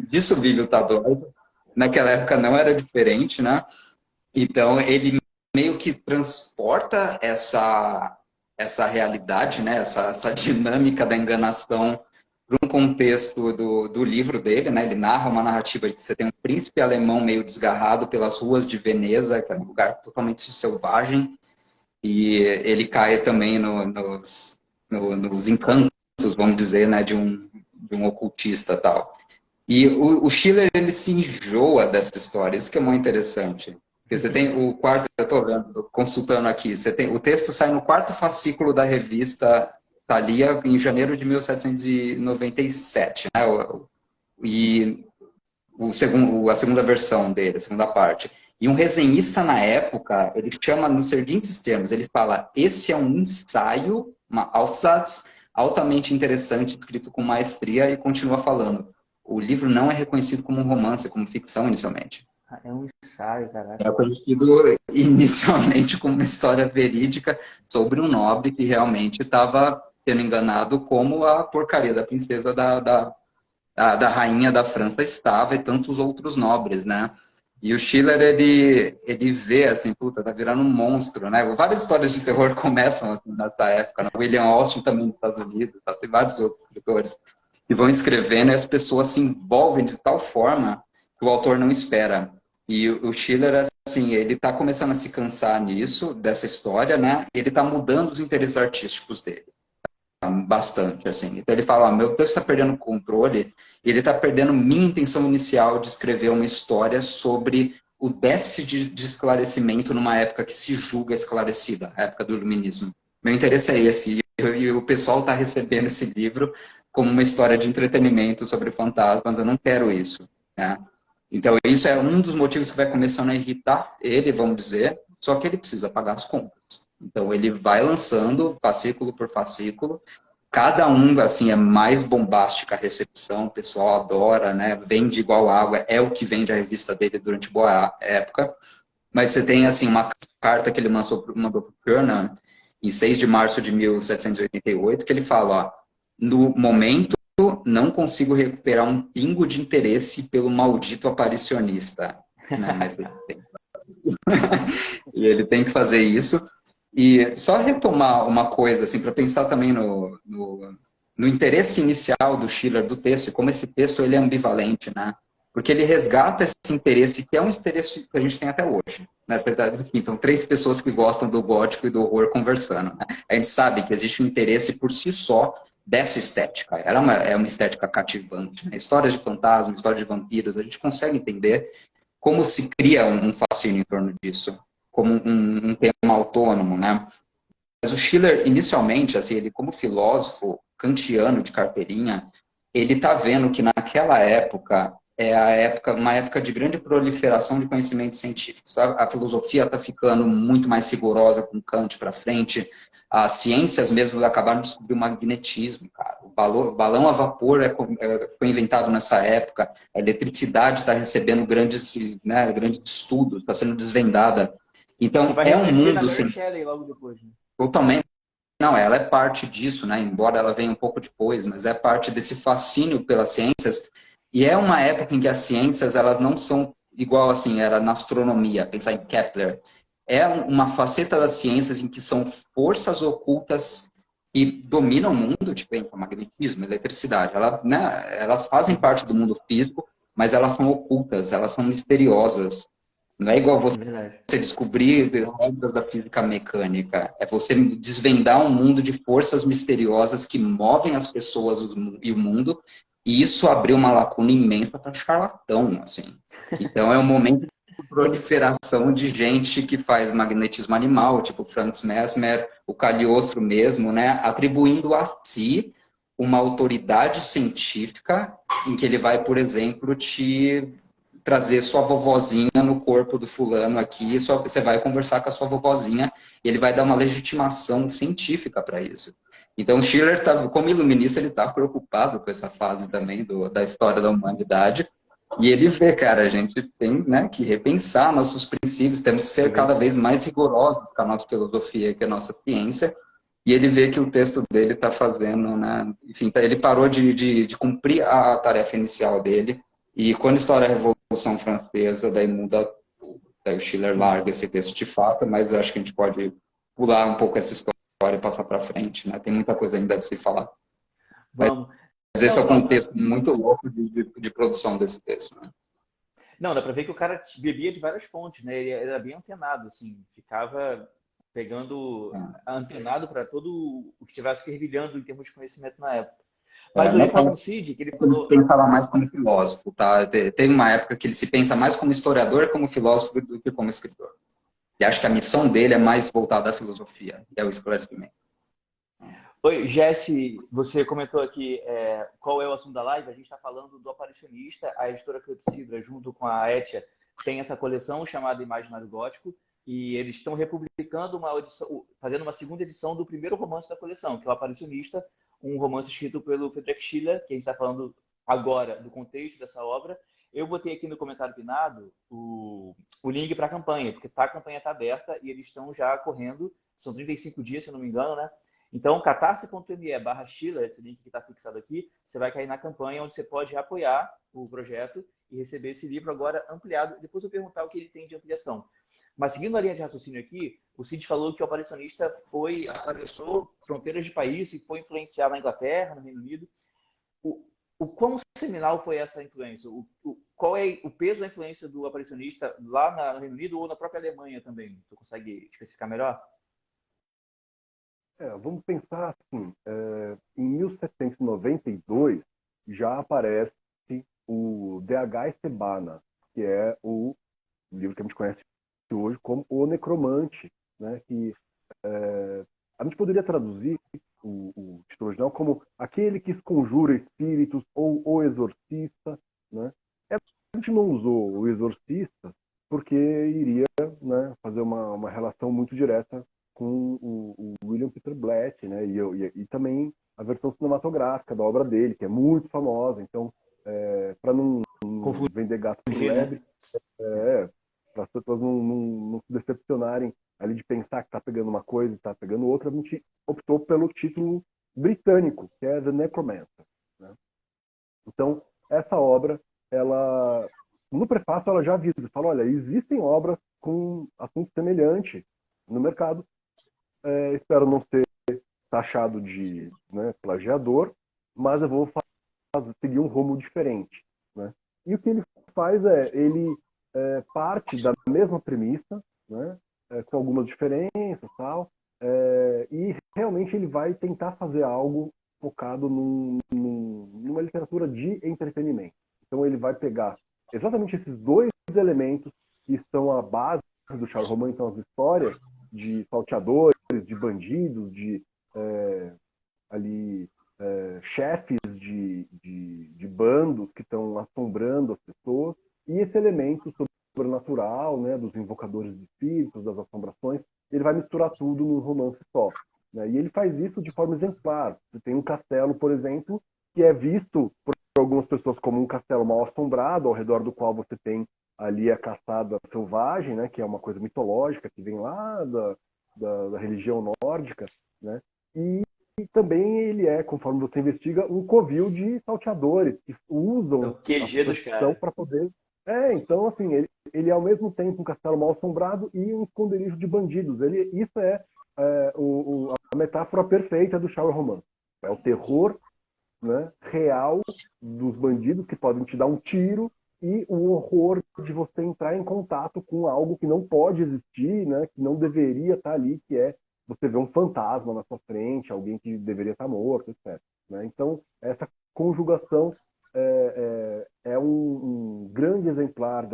Disso vive o tabloide. Naquela época não era diferente, né? Então, ele meio que transporta essa realidade, né? Essa dinâmica da enganação para um contexto do livro dele, né? Ele narra uma narrativa de que você tem um príncipe alemão meio desgarrado pelas ruas de Veneza, que é um lugar totalmente selvagem, e ele cai também nos encantos, vamos dizer, né? De um ocultista tal. E o Schiller, ele se enjoa dessa história, isso que é muito interessante. Porque você tem o quarto, eu estou consultando aqui, você tem, o texto sai no quarto fascículo da revista Thalia, em janeiro de 1797, né? E a segunda versão dele, a segunda parte. E um resenhista na época, ele chama nos seguintes termos, ele fala, esse é um ensaio, uma Aufsatz, altamente interessante, escrito com maestria, e continua falando. O livro não é reconhecido como um romance, como ficção inicialmente. É um ensaio, caraca. É reconhecido inicialmente como uma história verídica sobre um nobre que realmente estava sendo enganado como a porcaria da princesa da rainha da França estava e tantos outros nobres, né? E o Schiller, ele vê assim, puta, tá virando um monstro, né? Várias histórias de terror começam assim, nessa época, né? William Austin também nos Estados Unidos, tá? Tem vários outros escritores que vão escrevendo e as pessoas se envolvem de tal forma que o autor não espera. E o Schiller, assim, ele está começando a se cansar nisso, dessa história, né? Ele está mudando os interesses artísticos dele. Bastante, assim. Então ele fala, meu texto está perdendo o controle, e ele está perdendo minha intenção inicial de escrever uma história sobre o déficit de esclarecimento numa época que se julga esclarecida, a época do iluminismo. Meu interesse é esse, e o pessoal está recebendo esse livro como uma história de entretenimento sobre fantasmas, eu não quero isso, né? Então, isso é um dos motivos que vai começando a irritar ele, vamos dizer, só que ele precisa pagar as contas. Então, ele vai lançando fascículo por fascículo, cada um, assim, é mais bombástica a recepção, o pessoal adora, né? Vende igual água, é o que vende a revista dele durante boa época. Mas você tem, assim, uma carta que ele mandou para o Kernan, em 6 de março de 1788, que ele fala, ó, no momento, não consigo recuperar um pingo de interesse pelo maldito aparicionista. Né? Mas e ele tem que fazer isso. E só retomar uma coisa, assim, para pensar também no interesse inicial do Schiller do texto, e como esse texto ele é ambivalente, né? Porque ele resgata esse interesse, que é um interesse que a gente tem até hoje. Né? Então, 3 pessoas que gostam do gótico e do horror conversando. Né? A gente sabe que existe um interesse por si só dessa estética. Ela é uma estética cativante. Né? Histórias de fantasmas, histórias de vampiros, a gente consegue entender como se cria um fascínio em torno disso, como um tema autônomo, né? Mas o Schiller, inicialmente, assim, ele como filósofo kantiano de carteirinha, ele está vendo que naquela época uma época de grande proliferação de conhecimentos científicos. A filosofia está ficando muito mais rigorosa com Kant para frente. As ciências mesmo acabaram de descobrir o magnetismo, cara. O balão a vapor foi inventado nessa época. A eletricidade está recebendo grandes estudos, está sendo desvendada. Então, é um mundo... Shelley logo depois, né? Totalmente. Não, ela é parte disso, né? Embora ela venha um pouco depois, mas é parte desse fascínio pelas ciências. E é uma época em que as ciências, elas não são igual, assim, era na astronomia, pensar em Kepler. É uma faceta das ciências em que são forças ocultas que dominam o mundo, tipo, magnetismo, eletricidade. Elas fazem parte do mundo físico, mas elas são ocultas, elas são misteriosas. Não é igual você descobrir regras da física mecânica. É você desvendar um mundo de forças misteriosas que movem as pessoas e o mundo, e isso abriu uma lacuna imensa para charlatão, assim. Então é um momento de proliferação de gente que faz magnetismo animal, tipo Franz Mesmer, o Cagliostro mesmo, né, atribuindo a si uma autoridade científica em que ele vai, por exemplo, te trazer sua vovozinha no corpo do fulano aqui, você vai conversar com a sua vovozinha e ele vai dar uma legitimação científica para isso. Então, o Schiller, como iluminista, ele está preocupado com essa fase também da história da humanidade. E ele vê, cara, a gente tem, né, que repensar nossos princípios, temos que ser cada vez mais rigorosos com a nossa filosofia, com a nossa ciência. E ele vê que o texto dele está fazendo, né, enfim, ele parou de cumprir a tarefa inicial dele. E quando estoura a Revolução Francesa, daí muda tudo. Daí o Schiller larga esse texto de fato, mas eu acho que a gente pode pular um pouco essa história e passar para frente, né? Tem muita coisa ainda a se falar. Vamos. Mas esse Não, é o contexto muito louco de produção desse texto, né? não, dá para ver que o cara bebia de várias fontes, né? Ele era bem antenado, assim, ficava pegando antenado para todo o que estivesse fervilhando em termos de conhecimento na época. Mas eu ia Mas falar com o Cid, que ele ele falou. se pensava mais como filósofo, tá? Teve uma época que ele se pensa mais como historiador, como filósofo, do que como escritor. E acho que a missão dele é mais voltada à filosofia, que é o esclarecimento. Oi, Jesse, você comentou aqui qual é o assunto da live. A gente está falando do Aparicionista, a editora Clepsidra, junto com a Etia, tem essa coleção chamada Imaginário Gótico, e eles estão republicando uma edição, fazendo uma segunda edição do primeiro romance da coleção, que é o Aparicionista, um romance escrito pelo Friedrich Schiller, que a gente está falando agora do contexto dessa obra. Eu botei aqui no comentário pinado o link para a campanha, porque a campanha está aberta e eles estão já correndo, são 35 dias, se eu não me engano, né? Então, catarse.me/Schiller, esse link que está fixado aqui, você vai cair na campanha onde você pode apoiar o projeto e receber esse livro agora ampliado. Depois eu vou perguntar o que ele tem de ampliação. Mas seguindo a linha de raciocínio aqui, o Cid falou que o aparicionista atravessou fronteiras de país e foi influenciado na Inglaterra, no Reino Unido. O quão seminal foi essa influência? Qual é o peso da influência do aparicionista lá no Reino Unido ou na própria Alemanha também? Você consegue especificar melhor? Vamos pensar assim, em 1792 já aparece o D.H. Estebana, que é o livro que a gente conhece hoje como O Necromante, né? Que a gente poderia traduzir o título original como Aquele que conjura espíritos ou O Exorcista, né? A gente não usou o Exorcista porque iria, né, fazer uma relação muito direta com o William Peter Blatty, né? E também a versão cinematográfica da obra dele, que é muito famosa. Então, para não vender gato por lebre, para as pessoas não se decepcionarem ali de pensar que está pegando uma coisa e está pegando outra, a gente optou pelo título britânico, que é The Necromancer, né? Então, essa obra, ela, no prefácio, ela já avisa, fala, olha, existem obras com assunto semelhante no mercado, espero não ser taxado de, né, plagiador, mas eu vou seguir um rumo diferente, né? E o que ele faz ele parte da mesma premissa, né, com algumas diferenças, tal, e realmente ele vai tentar fazer algo focado numa literatura de entretenimento. Então ele vai pegar exatamente esses dois elementos que estão à base do Charles Roman, então as histórias de salteadores, de bandidos, de chefes de bandos que estão assombrando as pessoas, e esse elemento sobrenatural, né, dos invocadores de espíritos, das assombrações, ele vai misturar tudo num romance só, né? E ele faz isso de forma exemplar. Você tem um castelo, por exemplo, que é visto por algumas pessoas como um castelo mal assombrado, ao redor do qual você tem ali a caçada selvagem, né, que é uma coisa mitológica, que vem lá da religião nórdica, né? E também ele conforme você investiga, um covil de salteadores que usam o QG dos caras para poder... então, assim, ele é ao mesmo tempo um castelo mal assombrado e um esconderijo de bandidos. Isso a metáfora perfeita do Charles Roman. É o terror, né, real dos bandidos que podem te dar um tiro e o horror de você entrar em contato com algo que não pode existir, né, que não deveria estar ali, que é você vê um fantasma na sua frente, alguém que deveria estar morto, etc., né? Então, essa conjugação é um grande exemplar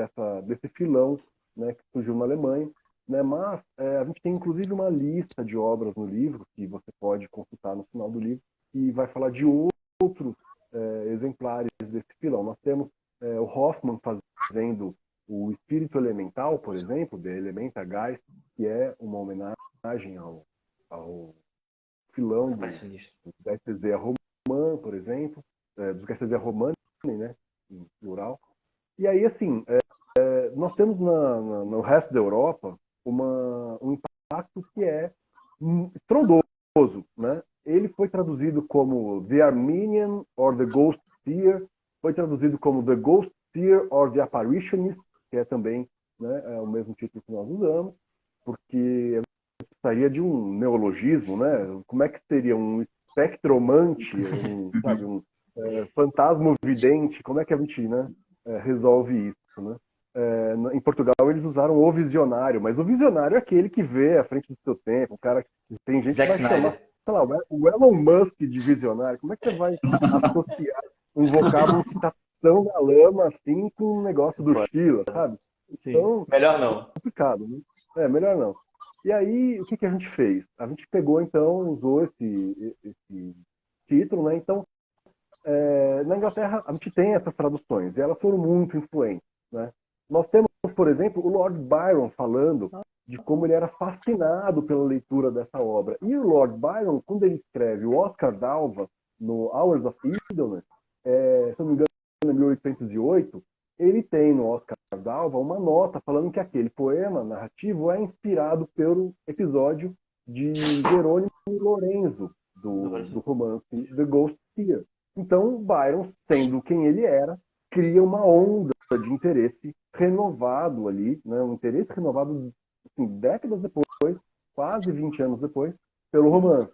desse filão, né, que surgiu na Alemanha, né? Mas a gente tem inclusive uma lista de obras no livro que você pode consultar no final do livro e vai falar de outros exemplares desse filão. Nós temos o Hoffman fazendo o Espírito Elemental, por exemplo, The Elementa Geist, que é uma homenagem ao filão do Geistes Roman, por exemplo, dos Geistes Romani, né, em plural. E aí, assim, nós temos no resto da Europa um impacto que é estrondoso, né? Ele foi traduzido como The Armenian or the Ghost Seer, foi traduzido como The Ghost Seer or the Apparitionist, que é também, né, o mesmo título que nós usamos, porque precisaria de um neologismo, né? Como é que seria um espectromante, sabe, fantasma vidente? Como é que a gente, né, resolve isso, né? Em Portugal eles usaram o visionário, mas o visionário é aquele que vê à frente do seu tempo, o cara que tem gente que vai chamar, sei lá, o Elon Musk de visionário. Como é que você vai associar um vocábulo que está tão na lama assim com um negócio do Sheila, sabe? Então, sim. Melhor não. é complicado, né? Melhor não. E aí, o que a gente fez? A gente pegou, então, usou esse título, né? Então, na Inglaterra, a gente tem essas traduções, e elas foram muito influentes, né? Nós temos, por exemplo, o Lord Byron falando de como ele era fascinado pela leitura dessa obra. E o Lord Byron, quando ele escreve o Oscar d'Alva no Hours of Idleness, se não me engano, em 1808, ele tem no Oscar d'Alva uma nota falando que aquele poema narrativo é inspirado pelo episódio de Jerônimo Lorenzo, do romance The Ghost Seer. Então, Byron, sendo quem ele era, cria uma onda de interesse renovado ali, né? Um interesse renovado assim, décadas depois, quase 20 anos depois, pelo romance.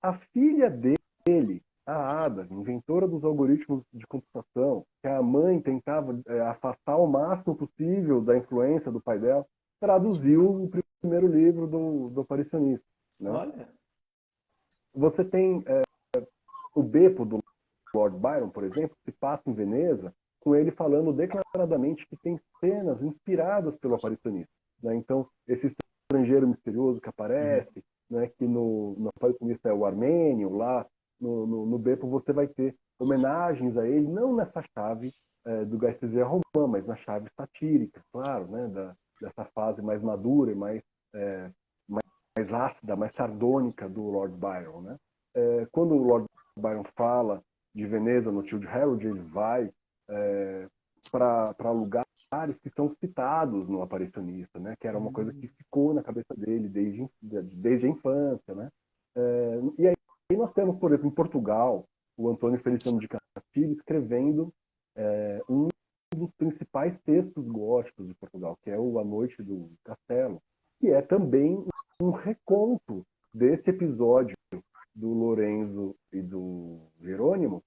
A filha dele, a Ada, inventora dos algoritmos de computação, que a mãe tentava afastar o máximo possível da influência do pai dela, traduziu o primeiro livro do aparicionista. Né? Olha. Você tem o Beppo do Lord Byron, por exemplo, se passa em Veneza, com ele falando declaradamente que tem cenas inspiradas pelo aparicionista. Né? Então, esse estrangeiro misterioso que aparece, né, que no aparicionista é o armênio, lá no Beppo você vai ter homenagens a ele, não nessa chave do Geistes Romã, mas na chave satírica, claro, né, dessa fase mais madura e mais ácida, mais sardônica do Lord Byron. Né? Quando o Lord Byron fala de Veneza no Childe Harold, ele vai para lugares que são citados no aparicionista, né? Que era uma coisa que ficou na cabeça dele desde a infância. Né? E aí nós temos, por exemplo, em Portugal, o Antônio Feliciano de Castilho escrevendo um dos principais textos góticos de Portugal, que é o A Noite do Castelo, que é também um reconto desse episódio do Lorenzo e do Jerônimo,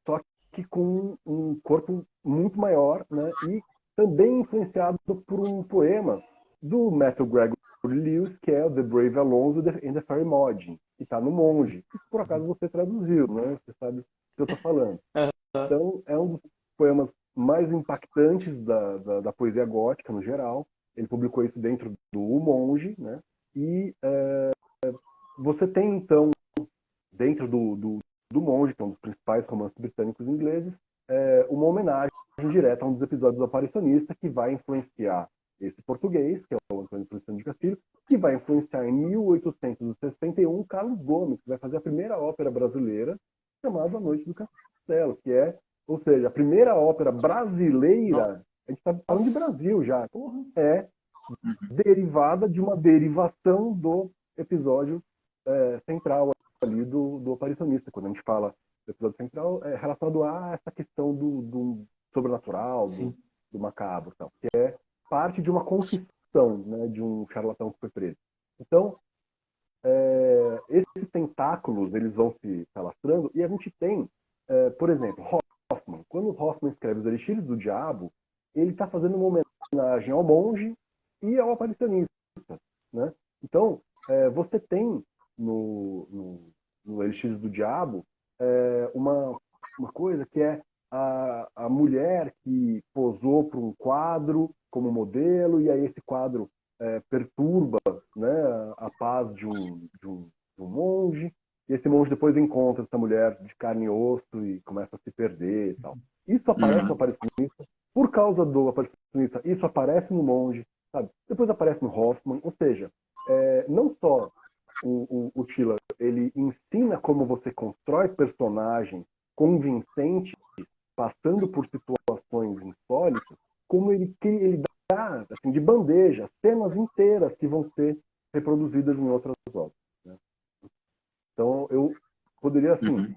só que com um corpo muito maior, né? E também influenciado por um poema do Matthew Gregory Lewis, que é o The Brave Alonso and the Fairy Maudlin, que está no Monge, que por acaso você traduziu, né? Você sabe o que eu estou falando. Então, é um dos poemas mais impactantes da poesia gótica, no geral. Ele publicou isso dentro do Monge, né? E você tem, então, dentro do Monge, que é um dos principais romances britânicos e ingleses, uma homenagem direta a um dos episódios do Aparicionista, que vai influenciar esse português, que é o Antônio Feliciano de Castilho, que vai influenciar em 1861 Carlos Gomes, que vai fazer a primeira ópera brasileira, chamada A Noite do Castelo, que é, ou seja, a primeira ópera brasileira, a gente está falando de Brasil já, é derivada de uma derivação do episódio central ali do aparicionista. Quando a gente fala do episódio central, é relacionado a essa questão do sobrenatural, do macabro, tal, que é parte de uma confissão, né, de um charlatão que foi preso. Então, esses tentáculos eles vão se alastrando e a gente tem, por exemplo, Hoffman. Quando Hoffman escreve Os Elixires do Diabo, ele está fazendo uma homenagem ao monge e ao aparicionista. Né? Então, você tem no Elixires do Diabo uma coisa que é a mulher que posou para um quadro como modelo, e aí esse quadro perturba, né, a paz de um monge, e esse monge depois encontra essa mulher de carne e osso e começa a se perder e tal. Isso aparece no aparicionista por causa do aparicionista, isso aparece no monge, sabe? Depois aparece no Hoffman, ou seja, não só o Schiller, ele ensina como você constrói personagens convincentes, passando por situações insólitas, como ele dá, assim, de bandeja, cenas inteiras que vão ser reproduzidas em outras obras, né? Então, eu poderia, assim,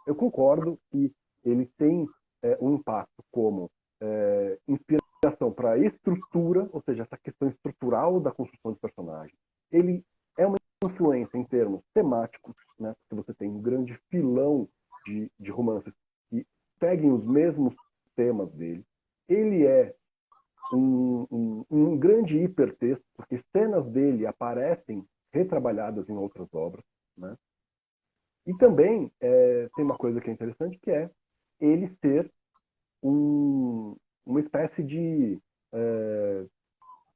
eu concordo que ele tem um impacto como inspiração para a estrutura, ou seja, essa questão estrutural da construção de personagem. Ele é uma influência em termos temáticos, né? Porque você tem um grande filão de romances que seguem os mesmos temas dele. Ele é um grande hipertexto, porque cenas dele aparecem retrabalhadas em outras obras, né? E também tem uma coisa que é interessante, que é ele ser uma espécie de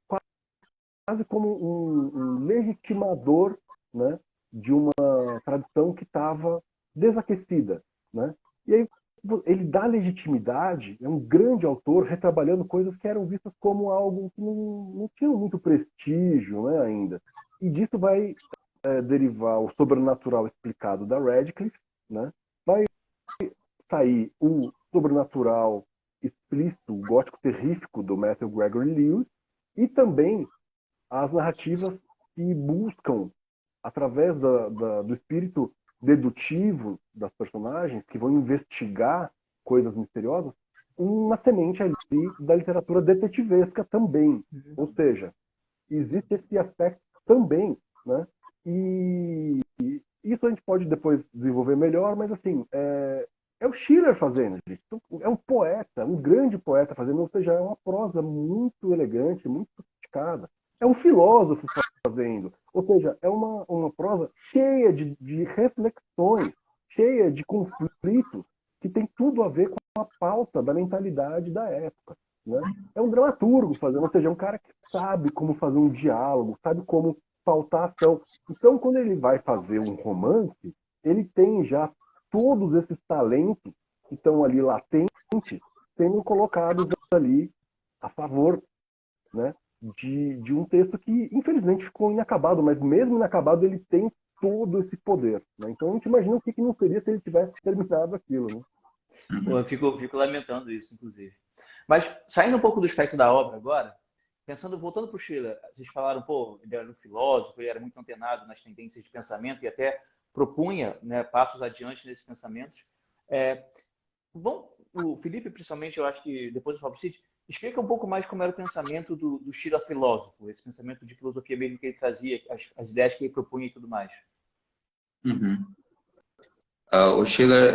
quase como um legitimador, né, de uma tradição que estava desaquecida, né? E aí ele dá legitimidade, é um grande autor retrabalhando coisas que eram vistas como algo que não tinham muito prestígio, né, ainda. E disso vai derivar o sobrenatural explicado da Radcliffe, né? Vai sair o sobrenatural explícito, o gótico terrífico do Matthew Gregory Lewis, e também as narrativas que buscam, através do espírito dedutivo das personagens, que vão investigar coisas misteriosas, uma semente ali da literatura detetivesca também. Ou seja, existe esse aspecto também, né? E isso a gente pode depois desenvolver melhor, mas assim, é o Schiller fazendo, gente. É um poeta, um grande poeta fazendo, ou seja, é uma prosa muito elegante, muito sofisticada. É um filósofo fazendo, ou seja, é uma prosa cheia de reflexões, cheia de conflitos, que tem tudo a ver com a pauta da mentalidade da época, né? É um dramaturgo fazendo, ou seja, é um cara que sabe como fazer um diálogo, sabe como pautar ação. Então, quando ele vai fazer um romance, ele tem já todos esses talentos que estão ali latentes, sendo colocados ali a favor, né, de um texto que, infelizmente, ficou inacabado, mas mesmo inacabado ele tem todo esse poder, né? Então a gente imagina o que não seria se ele tivesse terminado aquilo, né? Eu fico lamentando isso, inclusive. Mas, saindo um pouco do espectro da obra agora, voltando para o Schiller, vocês falaram, pô, ele era um filósofo, ele era muito antenado nas tendências de pensamento e até propunha, né, passos adiante nesses pensamentos. O Felipe, principalmente, eu acho que depois do Fabrício, explica um pouco mais como era o pensamento do Schiller filósofo, esse pensamento de filosofia mesmo que ele trazia, as ideias que ele propunha e tudo mais. O Schiller,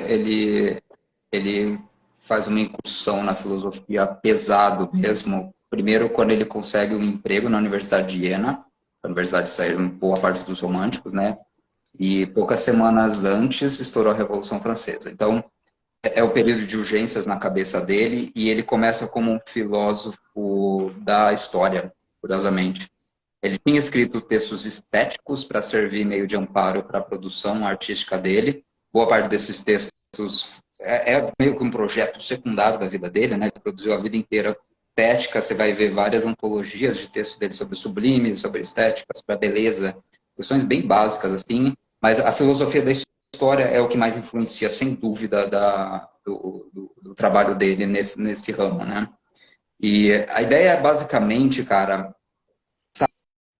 ele faz uma incursão na filosofia pesado mesmo. Primeiro, quando ele consegue um emprego na Universidade de Jena, a universidade saiu boa parte dos românticos, né? E poucas semanas antes estourou a Revolução Francesa. Então, é o período de urgências na cabeça dele, e ele começa como um filósofo da história, curiosamente. Ele tinha escrito textos estéticos para servir meio de amparo para a produção artística dele. Boa parte desses textos é meio que um projeto secundário da vida dele, né? Ele produziu a vida inteira estética. Você vai ver várias antologias de textos dele sobre sublime, sobre estética, sobre a beleza, questões bem básicas assim. Mas a filosofia da história é o que mais influencia, sem dúvida, do trabalho dele nesse ramo, né? E a ideia é basicamente, cara,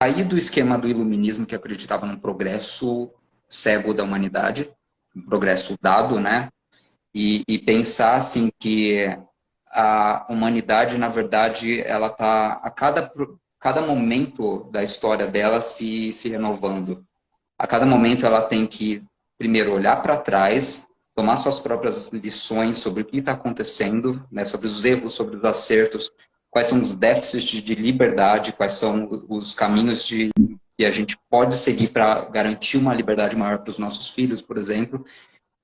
sair do esquema do iluminismo, que acreditava num progresso cego da humanidade, um progresso dado, né? E pensar assim que a humanidade, na verdade, ela está a cada momento da história dela se renovando. A cada momento ela tem que primeiro olhar para trás, tomar suas próprias lições sobre o que está acontecendo, né? Sobre os erros, sobre os acertos, quais são os déficits de liberdade, quais são os caminhos que a gente pode seguir para garantir uma liberdade maior para os nossos filhos, por exemplo.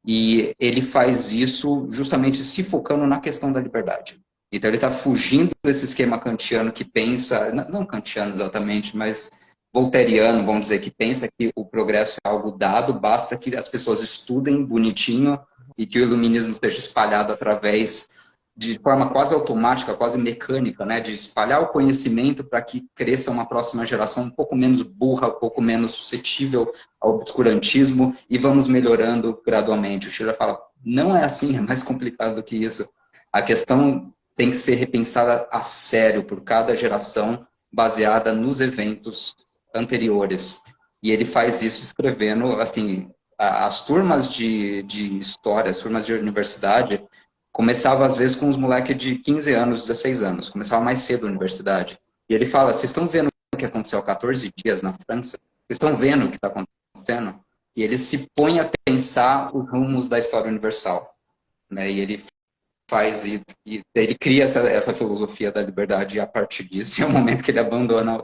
E ele faz isso justamente se focando na questão da liberdade. Então ele está fugindo desse esquema kantiano que pensa, não kantiano exatamente, mas voltairiano, vamos dizer, que pensa que o progresso é algo dado, basta que as pessoas estudem bonitinho e que o iluminismo seja espalhado através de forma quase automática, quase mecânica, né, de espalhar o conhecimento para que cresça uma próxima geração um pouco menos burra, um pouco menos suscetível ao obscurantismo e vamos melhorando gradualmente. O Schiller fala, não é assim, é mais complicado do que isso. A questão tem que ser repensada a sério por cada geração, baseada nos eventos anteriores. E ele faz isso escrevendo, assim, as turmas de história, as turmas de universidade, começava às vezes com uns moleques de 15 anos, 16 anos, começava mais cedo a universidade. E ele fala, vocês estão vendo o que aconteceu há 14 dias na França? Vocês estão vendo o que está acontecendo? E ele se põe a pensar os rumos da história universal, né? E ele faz e ele cria essa filosofia da liberdade a partir disso, e é o momento que ele abandona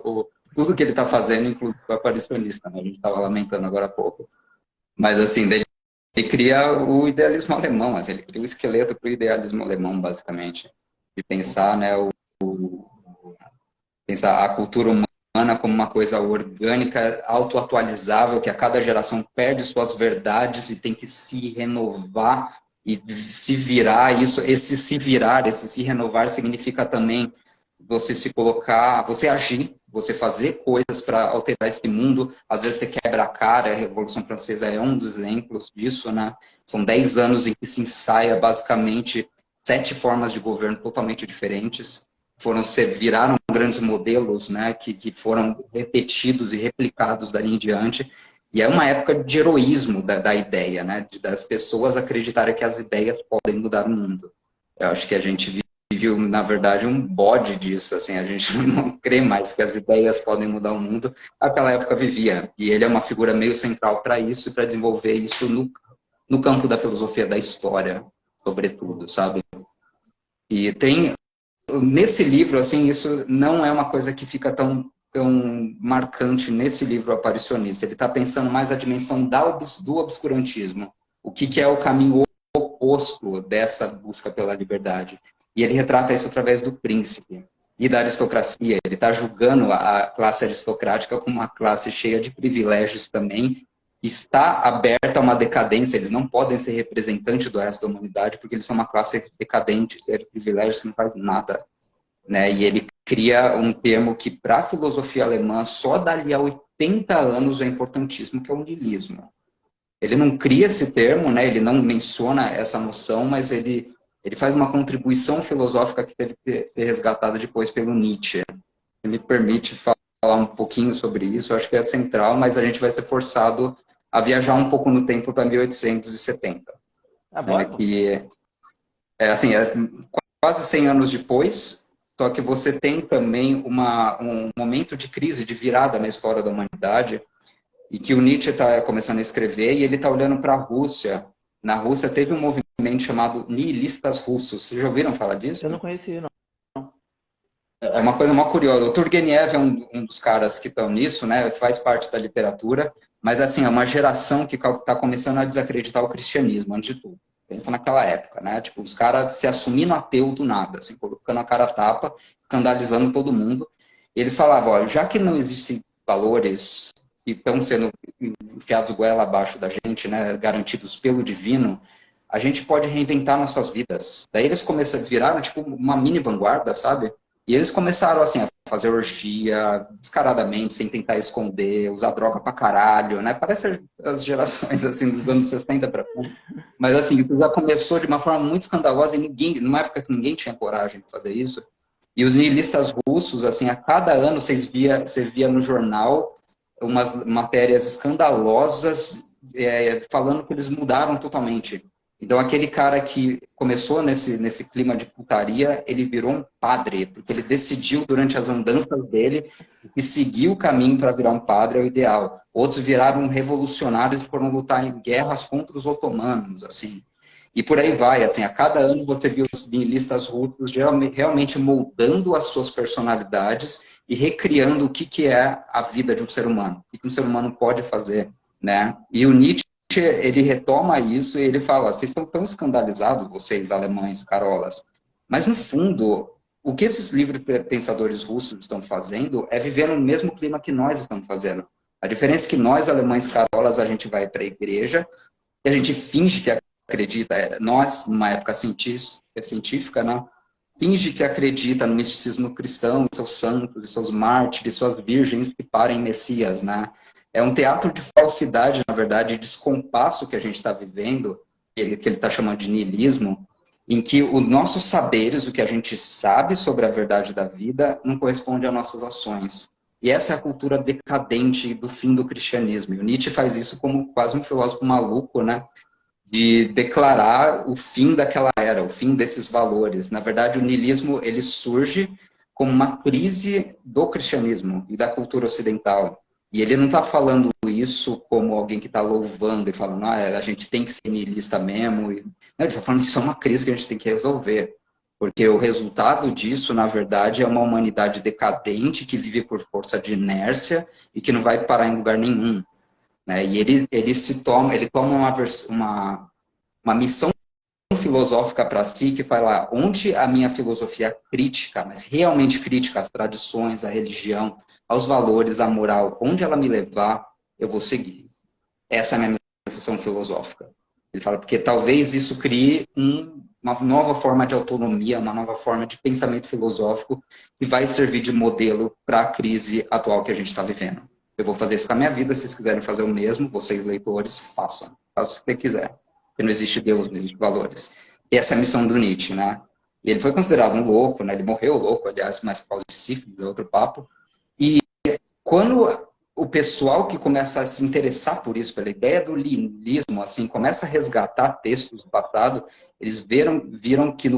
tudo que ele está fazendo, inclusive o aparicionista, né? A gente estava lamentando agora há pouco. Mas assim, ele cria o idealismo alemão, assim, ele cria o esqueleto para o idealismo alemão, basicamente, de pensar, né, pensar a cultura humana como uma coisa orgânica, autoatualizável, que a cada geração perde suas verdades e tem que se renovar e se virar. Esse se virar, esse se renovar significa também você se colocar, você agir, você fazer coisas para alterar esse mundo. Às vezes você quebra a cara, a Revolução Francesa é um dos exemplos disso, né? São 10 anos em que se ensaia basicamente 7 formas de governo totalmente diferentes. Viraram grandes modelos, né, que foram repetidos e replicados dali em diante. E é uma época de heroísmo da ideia, né, das pessoas acreditarem que as ideias podem mudar o mundo. Eu acho que a gente viu, na verdade, um bode disso, assim, a gente não crê mais que as ideias podem mudar o mundo. Aquela época vivia, e ele é uma figura meio central para isso, e para desenvolver isso no campo da filosofia da história, sobretudo, sabe? E nesse livro, assim, isso não é uma coisa que fica tão marcante nesse livro aparicionista. Ele está pensando mais a dimensão do obscurantismo. O que é o caminho oposto dessa busca pela liberdade. E ele retrata isso através do príncipe e da aristocracia. Ele está julgando a classe aristocrática como uma classe cheia de privilégios também, está aberta a uma decadência. Eles não podem ser representantes do resto da humanidade porque eles são uma classe decadente, de privilégios que não faz nada, né? E ele cria um termo que, para a filosofia alemã, só dali a 80 anos é importantíssimo, que é o niilismo. Ele não cria esse termo, né? Ele não menciona essa noção, mas ele faz uma contribuição filosófica que teve que ser resgatada depois pelo Nietzsche. Se me permite falar um pouquinho sobre isso, eu acho que é central, mas a gente vai ser forçado a viajar um pouco no tempo para 1870. Bora. Que assim, quase 100 anos depois, só que você tem também um momento de crise, de virada na história da humanidade, e que o Nietzsche está começando a escrever, e ele está olhando para a Rússia. Na Rússia teve um movimento chamado nihilistas russos. Vocês já ouviram falar disso? Eu não conheci, não. É uma coisa mó curiosa. O Turgenev é um dos caras que estão nisso, né? Faz parte da literatura, mas assim, é uma geração que está começando a desacreditar o cristianismo, antes de tudo. Pensa naquela época, né? Tipo, os caras se assumindo ateu do nada, assim, colocando a cara a tapa, escandalizando todo mundo. E eles falavam, olha, já que não existem valores que estão sendo enfiados goela abaixo da gente, né, garantidos pelo divino, a gente pode reinventar nossas vidas. Daí eles viraram tipo uma mini vanguarda, sabe? E eles começaram assim a fazer orgia descaradamente, sem tentar esconder, usar droga pra caralho, né? Parece as gerações assim dos anos 60 para frente. Mas assim, isso já começou de uma forma muito escandalosa e numa época que ninguém tinha coragem de fazer isso. E os nihilistas russos, assim, a cada ano você via no jornal umas matérias escandalosas falando que eles mudaram totalmente. Então, aquele cara que começou nesse clima de putaria, ele virou um padre, porque ele decidiu durante as andanças dele que seguir o caminho para virar um padre é o ideal. Outros viraram revolucionários e foram lutar em guerras contra os otomanos, assim. E por aí vai, assim, a cada ano você viu os nihilistas russos realmente moldando as suas personalidades e recriando o que é a vida de um ser humano, o que um ser humano pode fazer, né? E o Nietzsche, ele retoma isso e ele fala, vocês estão tão escandalizados, vocês alemães, carolas, mas no fundo, o que esses livres pensadores russos estão fazendo é viver no mesmo clima que nós estamos fazendo. A diferença é que nós, alemães carolas, a gente vai para a igreja e a gente finge que acredita. Nós, numa época científica, né, finge que acredita no misticismo cristão, seus santos, seus mártires, suas virgens que parem Messias, né? É um teatro de falsidade, na verdade, de descompasso que a gente está vivendo, que ele está chamando de niilismo, em que os nossos saberes, o que a gente sabe sobre a verdade da vida, não corresponde às nossas ações. E essa é a cultura decadente do fim do cristianismo. E o Nietzsche faz isso como quase um filósofo maluco, né? De declarar o fim daquela era, o fim desses valores. Na verdade, o niilismo ele surge como uma crise do cristianismo e da cultura ocidental. E ele não está falando isso como alguém que está louvando e falando, a gente tem que ser niilista mesmo. Não, ele está falando que isso é uma crise que a gente tem que resolver. Porque o resultado disso, na verdade, é uma humanidade decadente que vive por força de inércia e que não vai parar em lugar nenhum. Né? E ele toma uma missão filosófica para si, que vai lá, onde a minha filosofia crítica, mas realmente crítica às tradições, à religião, aos valores, à moral, onde ela me levar, eu vou seguir. Essa é a minha missão filosófica. Ele fala, porque talvez isso crie uma nova forma de autonomia, uma nova forma de pensamento filosófico que vai servir de modelo para a crise atual que a gente está vivendo. Eu vou fazer isso com a minha vida, se vocês quiserem fazer o mesmo, vocês leitores, façam. Façam o que você quiser. Porque não existe Deus, não existe valores. E essa é a missão do Nietzsche, né? E ele foi considerado um louco, né? Ele morreu louco, aliás, mas por causa de sífilis, é outro papo. E quando o pessoal que começa a se interessar por isso, pela ideia do niilismo, assim, começa a resgatar textos do passado, eles viram que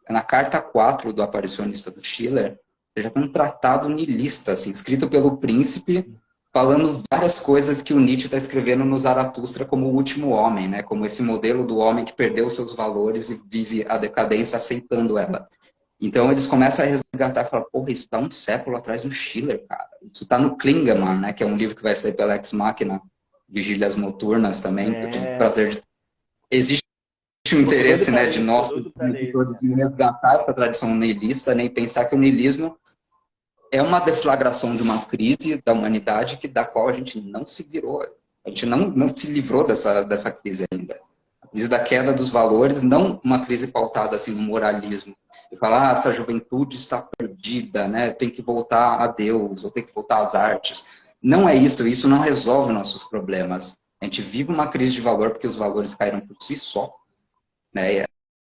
na carta 4 do Aparicionista do Schiller, já tem um tratado niilista, assim, escrito pelo príncipe, falando várias coisas que o Nietzsche está escrevendo no Zaratustra como o último homem, né? Como esse modelo do homem que perdeu seus valores e vive a decadência aceitando ela. Então eles começam a resgatar e falar, porra, isso está um século atrás do Schiller, cara. Isso está no Klingemann, né? Que é um livro que vai sair pela Ex Machina, Vigílias Noturnas também. Eu tive o prazer de... Existe um interesse, né, de nós, de resgatar essa tradição niilista, né? E pensar que o niilismo é uma deflagração de uma crise da humanidade da qual a gente não se virou. A gente não se livrou dessa crise ainda. A crise da queda dos valores, não uma crise pautada assim, no moralismo. E falar, essa juventude está perdida, né? Tem que voltar a Deus, ou tem que voltar às artes. Não é isso não resolve nossos problemas. A gente vive uma crise de valor porque os valores caíram por si só. Né?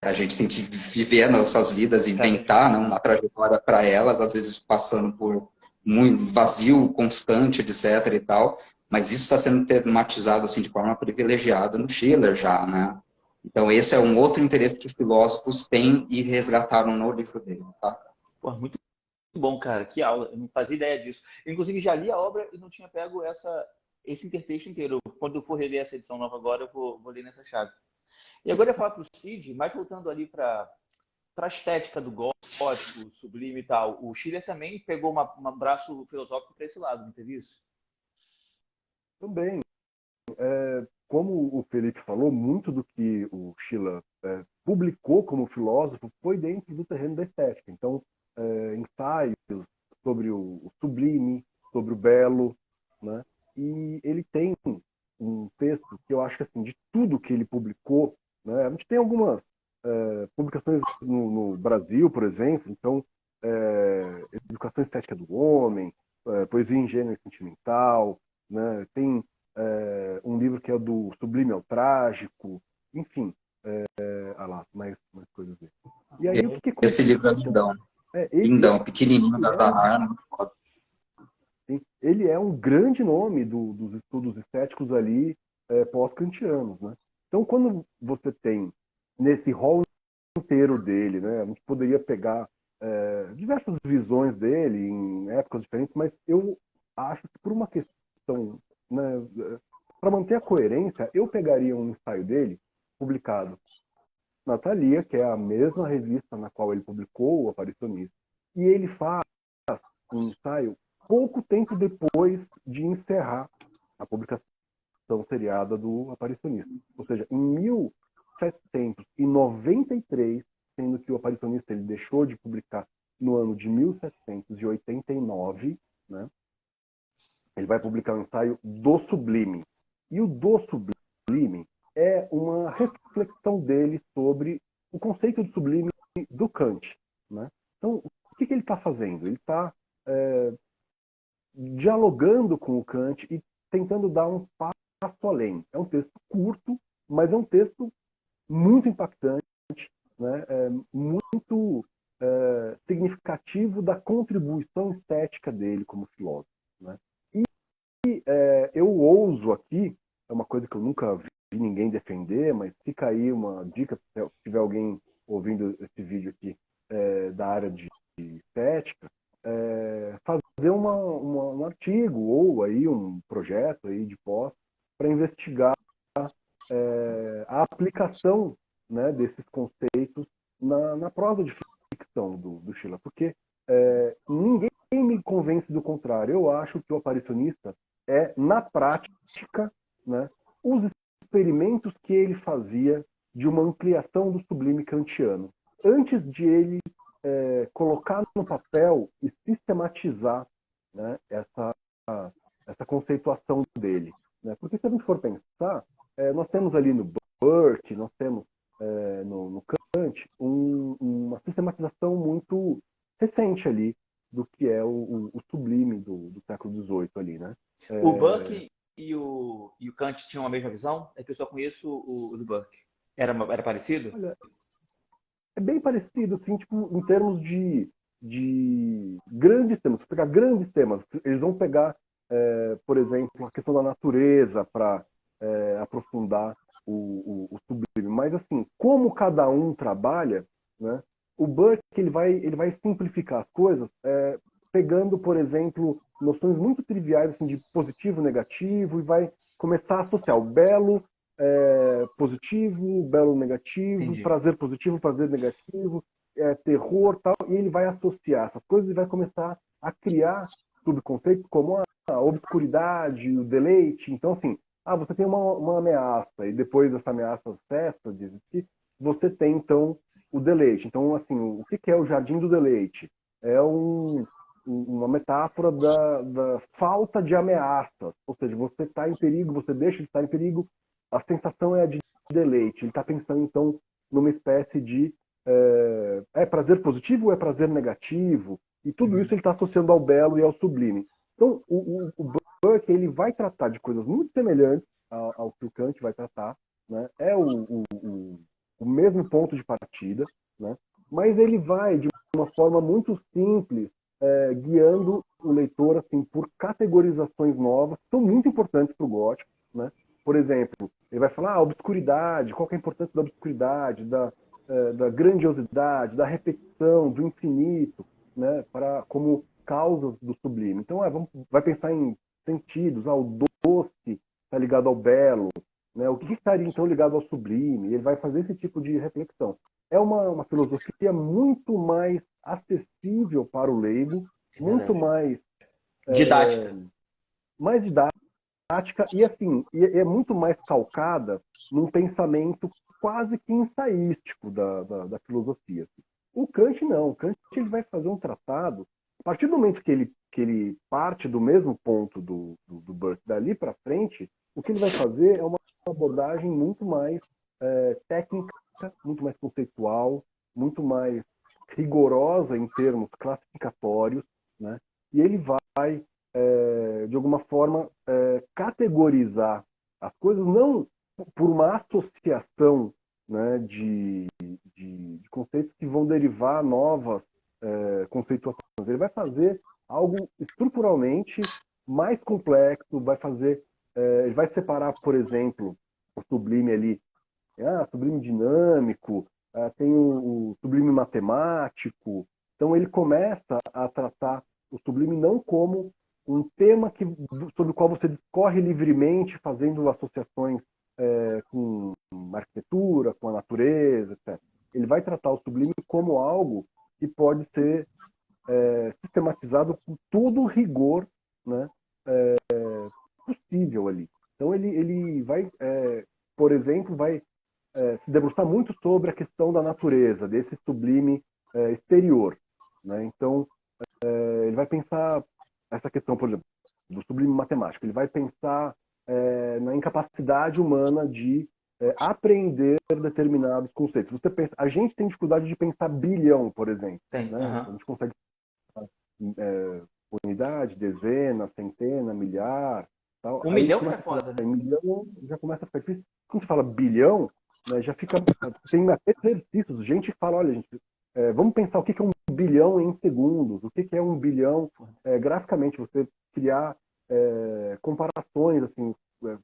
A gente tem que viver as nossas vidas, inventar, né, uma trajetória para elas, às vezes passando por muito vazio constante, etc. e tal, mas isso está sendo tematizado assim, de forma privilegiada no Schiller já, né? Então esse é um outro interesse que filósofos têm e resgataram no livro dele, tá? Pô, muito bom, cara, que aula, eu não fazia ideia disso. Inclusive já li a obra e não tinha pego esse intertexto inteiro. Quando eu for reler essa edição nova agora, eu vou ler nessa chave. E agora eu ia falar para o Cid, mas voltando ali para a estética do gótico, sublime e tal, o Schiller também pegou um braço filosófico para esse lado, não teve isso? Também. Como o Felipe falou, muito do que o Schiller publicou como filósofo foi dentro do terreno da estética. Então, ensaios sobre o sublime, sobre o belo, né? E ele tem um texto que eu acho que, assim, de tudo que ele publicou, né? A gente tem algumas publicações no Brasil, por exemplo, então, Educação Estética do Homem, Poesia Ingênua e Sentimental, né? Tem um livro que é do Sublime ao Trágico, enfim, lá, mais coisas dele. E aí, o que Esse livro é lindão. Lindão, pequenininho, da Tahar, foda. Ele é um grande nome dos estudos estéticos ali pós-kantianos, né? Então, quando você tem nesse rol inteiro dele, né, a gente poderia pegar diversas visões dele em épocas diferentes, mas eu acho que por uma questão, né, para manter a coerência, eu pegaria um ensaio dele publicado na Thalia, que é a mesma revista na qual ele publicou o Aparicionista, e ele faz um ensaio pouco tempo depois de encerrar a publicação seriada do Aparicionista. Ou seja, em 1793, sendo que o Aparicionista ele deixou de publicar no uma reflexão dele sobre o conceito de sublime do Kant, né? Então, o que ele está fazendo? Ele está dialogando com o Kant e tentando dar um passo além. É um texto curto, mas é um texto muito impactante, né? Muito significativo da contribuição estética dele como filósofo, né? E eu ouso aqui, é uma coisa que eu nunca vi ninguém defender, mas fica aí uma dica, se tiver alguém ouvindo esse vídeo aqui da área de estética, fazer um artigo ou aí um projeto aí de pós para investigar a aplicação, né, desses conceitos na prosa de ficção do Schiller, porque ninguém me convence do contrário. Eu acho que o aparicionista na prática, né, os experimentos que ele fazia de uma ampliação do sublime kantiano. Antes de ele colocar no papel e sistematizar, né, essa conceituação dele. Né? Porque se a gente for pensar, nós temos ali no Burke, nós temos no Kant, uma sistematização muito recente ali do que é o sublime do século XVIII ali, né? O Burke e o Kant tinham a mesma visão? É que eu só conheço o do Burke. Era parecido? Olha, é bem parecido, assim, tipo, em termos de grandes temas. Se pegar grandes temas, eles vão pegar, por exemplo, a questão da natureza para aprofundar o sublime. Mas, assim, como cada um trabalha, né, o Burke ele vai simplificar as coisas pegando, por exemplo, noções muito triviais assim, de positivo, negativo, e vai começar a associar o belo positivo, belo negativo, Entendi. prazer positivo, prazer negativo, terror, tal, e ele vai associar essas coisas e vai começar a criar subconceitos como a obscuridade, o deleite. Então, assim, você tem uma ameaça, e depois dessa ameaça cessa de existir, você tem, então, o deleite. Então, assim, o que é o jardim do deleite? É uma metáfora da falta de ameaças. Ou seja, você está em perigo, você deixa de estar em perigo, a sensação é a de deleite. Ele está pensando, então, numa espécie de prazer positivo ou é prazer negativo? E tudo isso ele está associando ao belo e ao sublime. Então, o Burke ele vai tratar de coisas muito semelhantes ao que o Kant vai tratar, né? É o mesmo ponto de partida, né? Mas ele vai, de uma forma muito simples, guiando o leitor assim, por categorizações novas, que são muito importantes para o gótico, né? Por exemplo, ele vai falar a obscuridade, qual que é a importância da obscuridade, da grandiosidade, da repetição, do infinito, né? Como causas do sublime. Então, vai pensar em sentidos, o doce está ligado ao belo, né? O que estaria então ligado ao sublime? Ele vai fazer esse tipo de reflexão. É uma filosofia muito mais acessível para o leigo, muito mais didática. Mais didática e assim é muito mais calcada num pensamento quase que ensaístico da filosofia. O Kant não. O Kant ele vai fazer um tratado a partir do momento que ele parte do mesmo ponto do Burke dali para frente. O que ele vai fazer é uma abordagem muito mais técnica, muito mais conceitual, muito mais rigorosa em termos classificatórios, né? E ele vai, de alguma forma, categorizar as coisas não por uma associação, né, de conceitos que vão derivar novas conceituações. Ele vai fazer algo estruturalmente mais complexo, ele vai separar, por exemplo, o sublime ali, sublime dinâmico, tem o sublime matemático. Então ele começa a tratar o sublime não como um tema sobre o qual você discorre livremente, fazendo associações com a arquitetura, com a natureza, etc. Ele vai tratar o sublime como algo que pode ser sistematizado com todo o rigor, né, possível ali. Então ele vai, por exemplo, vai se debruçar muito sobre a questão da natureza, desse sublime exterior, né? Então ele vai pensar essa questão, por exemplo, do sublime matemático. Ele vai pensar na incapacidade humana de apreender determinados conceitos. Você pensa, a gente tem dificuldade de pensar bilhão, por exemplo. Tem. Né? A gente consegue unidade, dezena, centena, milhar, tal. Um Aí milhão que começa é a falar, foda, né? milhão já começa a ficar difícil. Quando você fala bilhão, né, já fica. Tem até exercícios. Gente que fala, olha, gente, vamos pensar o que é um bilhão em segundos, o que é um bilhão graficamente, você criar comparações, assim, sei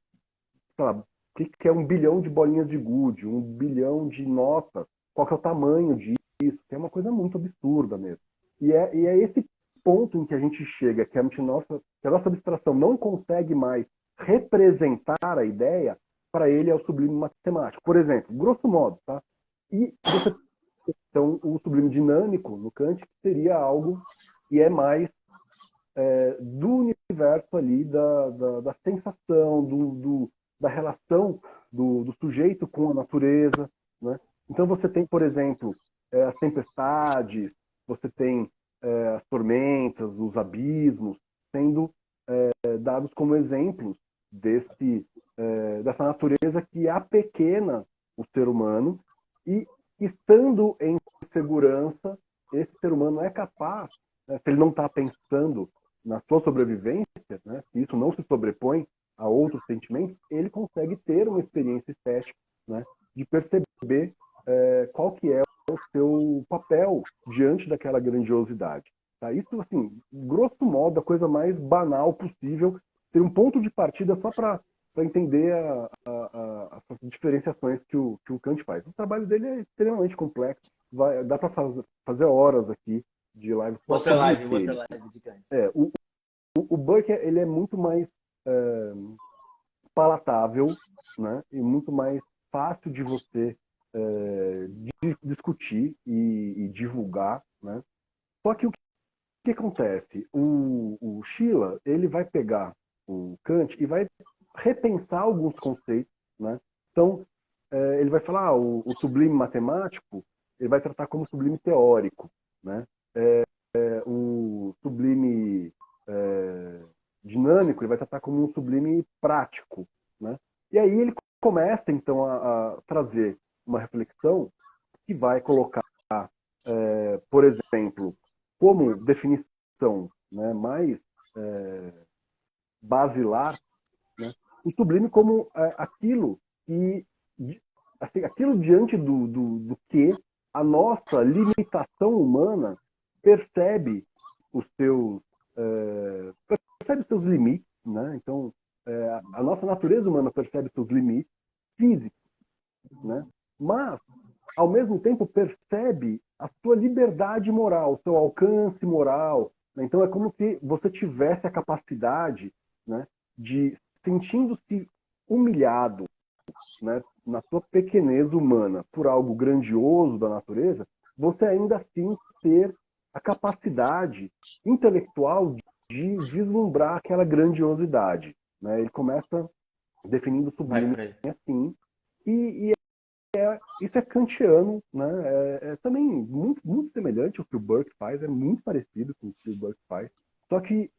lá, o que é um bilhão de bolinhas de gude, um bilhão de notas, qual que é o tamanho disso, que é uma coisa muito absurda mesmo. E é esse ponto em que a gente chega, que que a nossa abstração não consegue mais representar a ideia, para ele é o sublime matemático. Por exemplo, grosso modo, tá? E você então o sublime dinâmico no Kant seria algo que é mais do universo ali da sensação, da relação do sujeito com a natureza, né? Então você tem, por exemplo, as tempestades, você tem as tormentas, os abismos, sendo dados como exemplos dessa natureza que apequena o ser humano e, estando em segurança, esse ser humano é capaz, se ele não está pensando na sua sobrevivência, né, se isso não se sobrepõe a outros sentimentos, ele consegue ter uma experiência estética, né, de perceber qual que é o seu papel diante daquela grandiosidade. Tá? Isso, assim, grosso modo, a coisa mais banal possível, ter um ponto de partida só para entender as diferenciações que o Kant faz. O trabalho dele é extremamente complexo, dá para fazer horas aqui de live só Outra sobre live ele. de Kant. O Burke ele é muito mais palatável, né, e muito mais fácil de você discutir e divulgar, né? Só que o que acontece? O Schiller ele vai pegar o Kant e vai repensar alguns conceitos, né? Então ele vai falar o sublime matemático ele vai tratar como sublime teórico, né? O sublime dinâmico ele vai tratar como um sublime prático, né? E aí ele começa então a trazer uma reflexão que vai colocar, por exemplo, como definição, né, mais basilar, né, o sublime como aquilo que, assim, aquilo diante do que a nossa limitação humana percebe os seus percebe os seus limites, né? Então a nossa natureza humana percebe os seus limites físicos, né? Mas ao mesmo tempo percebe a sua liberdade moral, o seu alcance moral. Né? Então é como se você tivesse a capacidade, né, de, sentindo-se humilhado, né, na sua pequenez humana por algo grandioso da natureza, você ainda assim ter a capacidade intelectual de vislumbrar aquela grandiosidade. Né? Ele começa definindo o sublime assim, e isso é kantiano, né? Também muito, muito semelhante ao que o Burke faz, é muito parecido com o que o Burke faz. Só que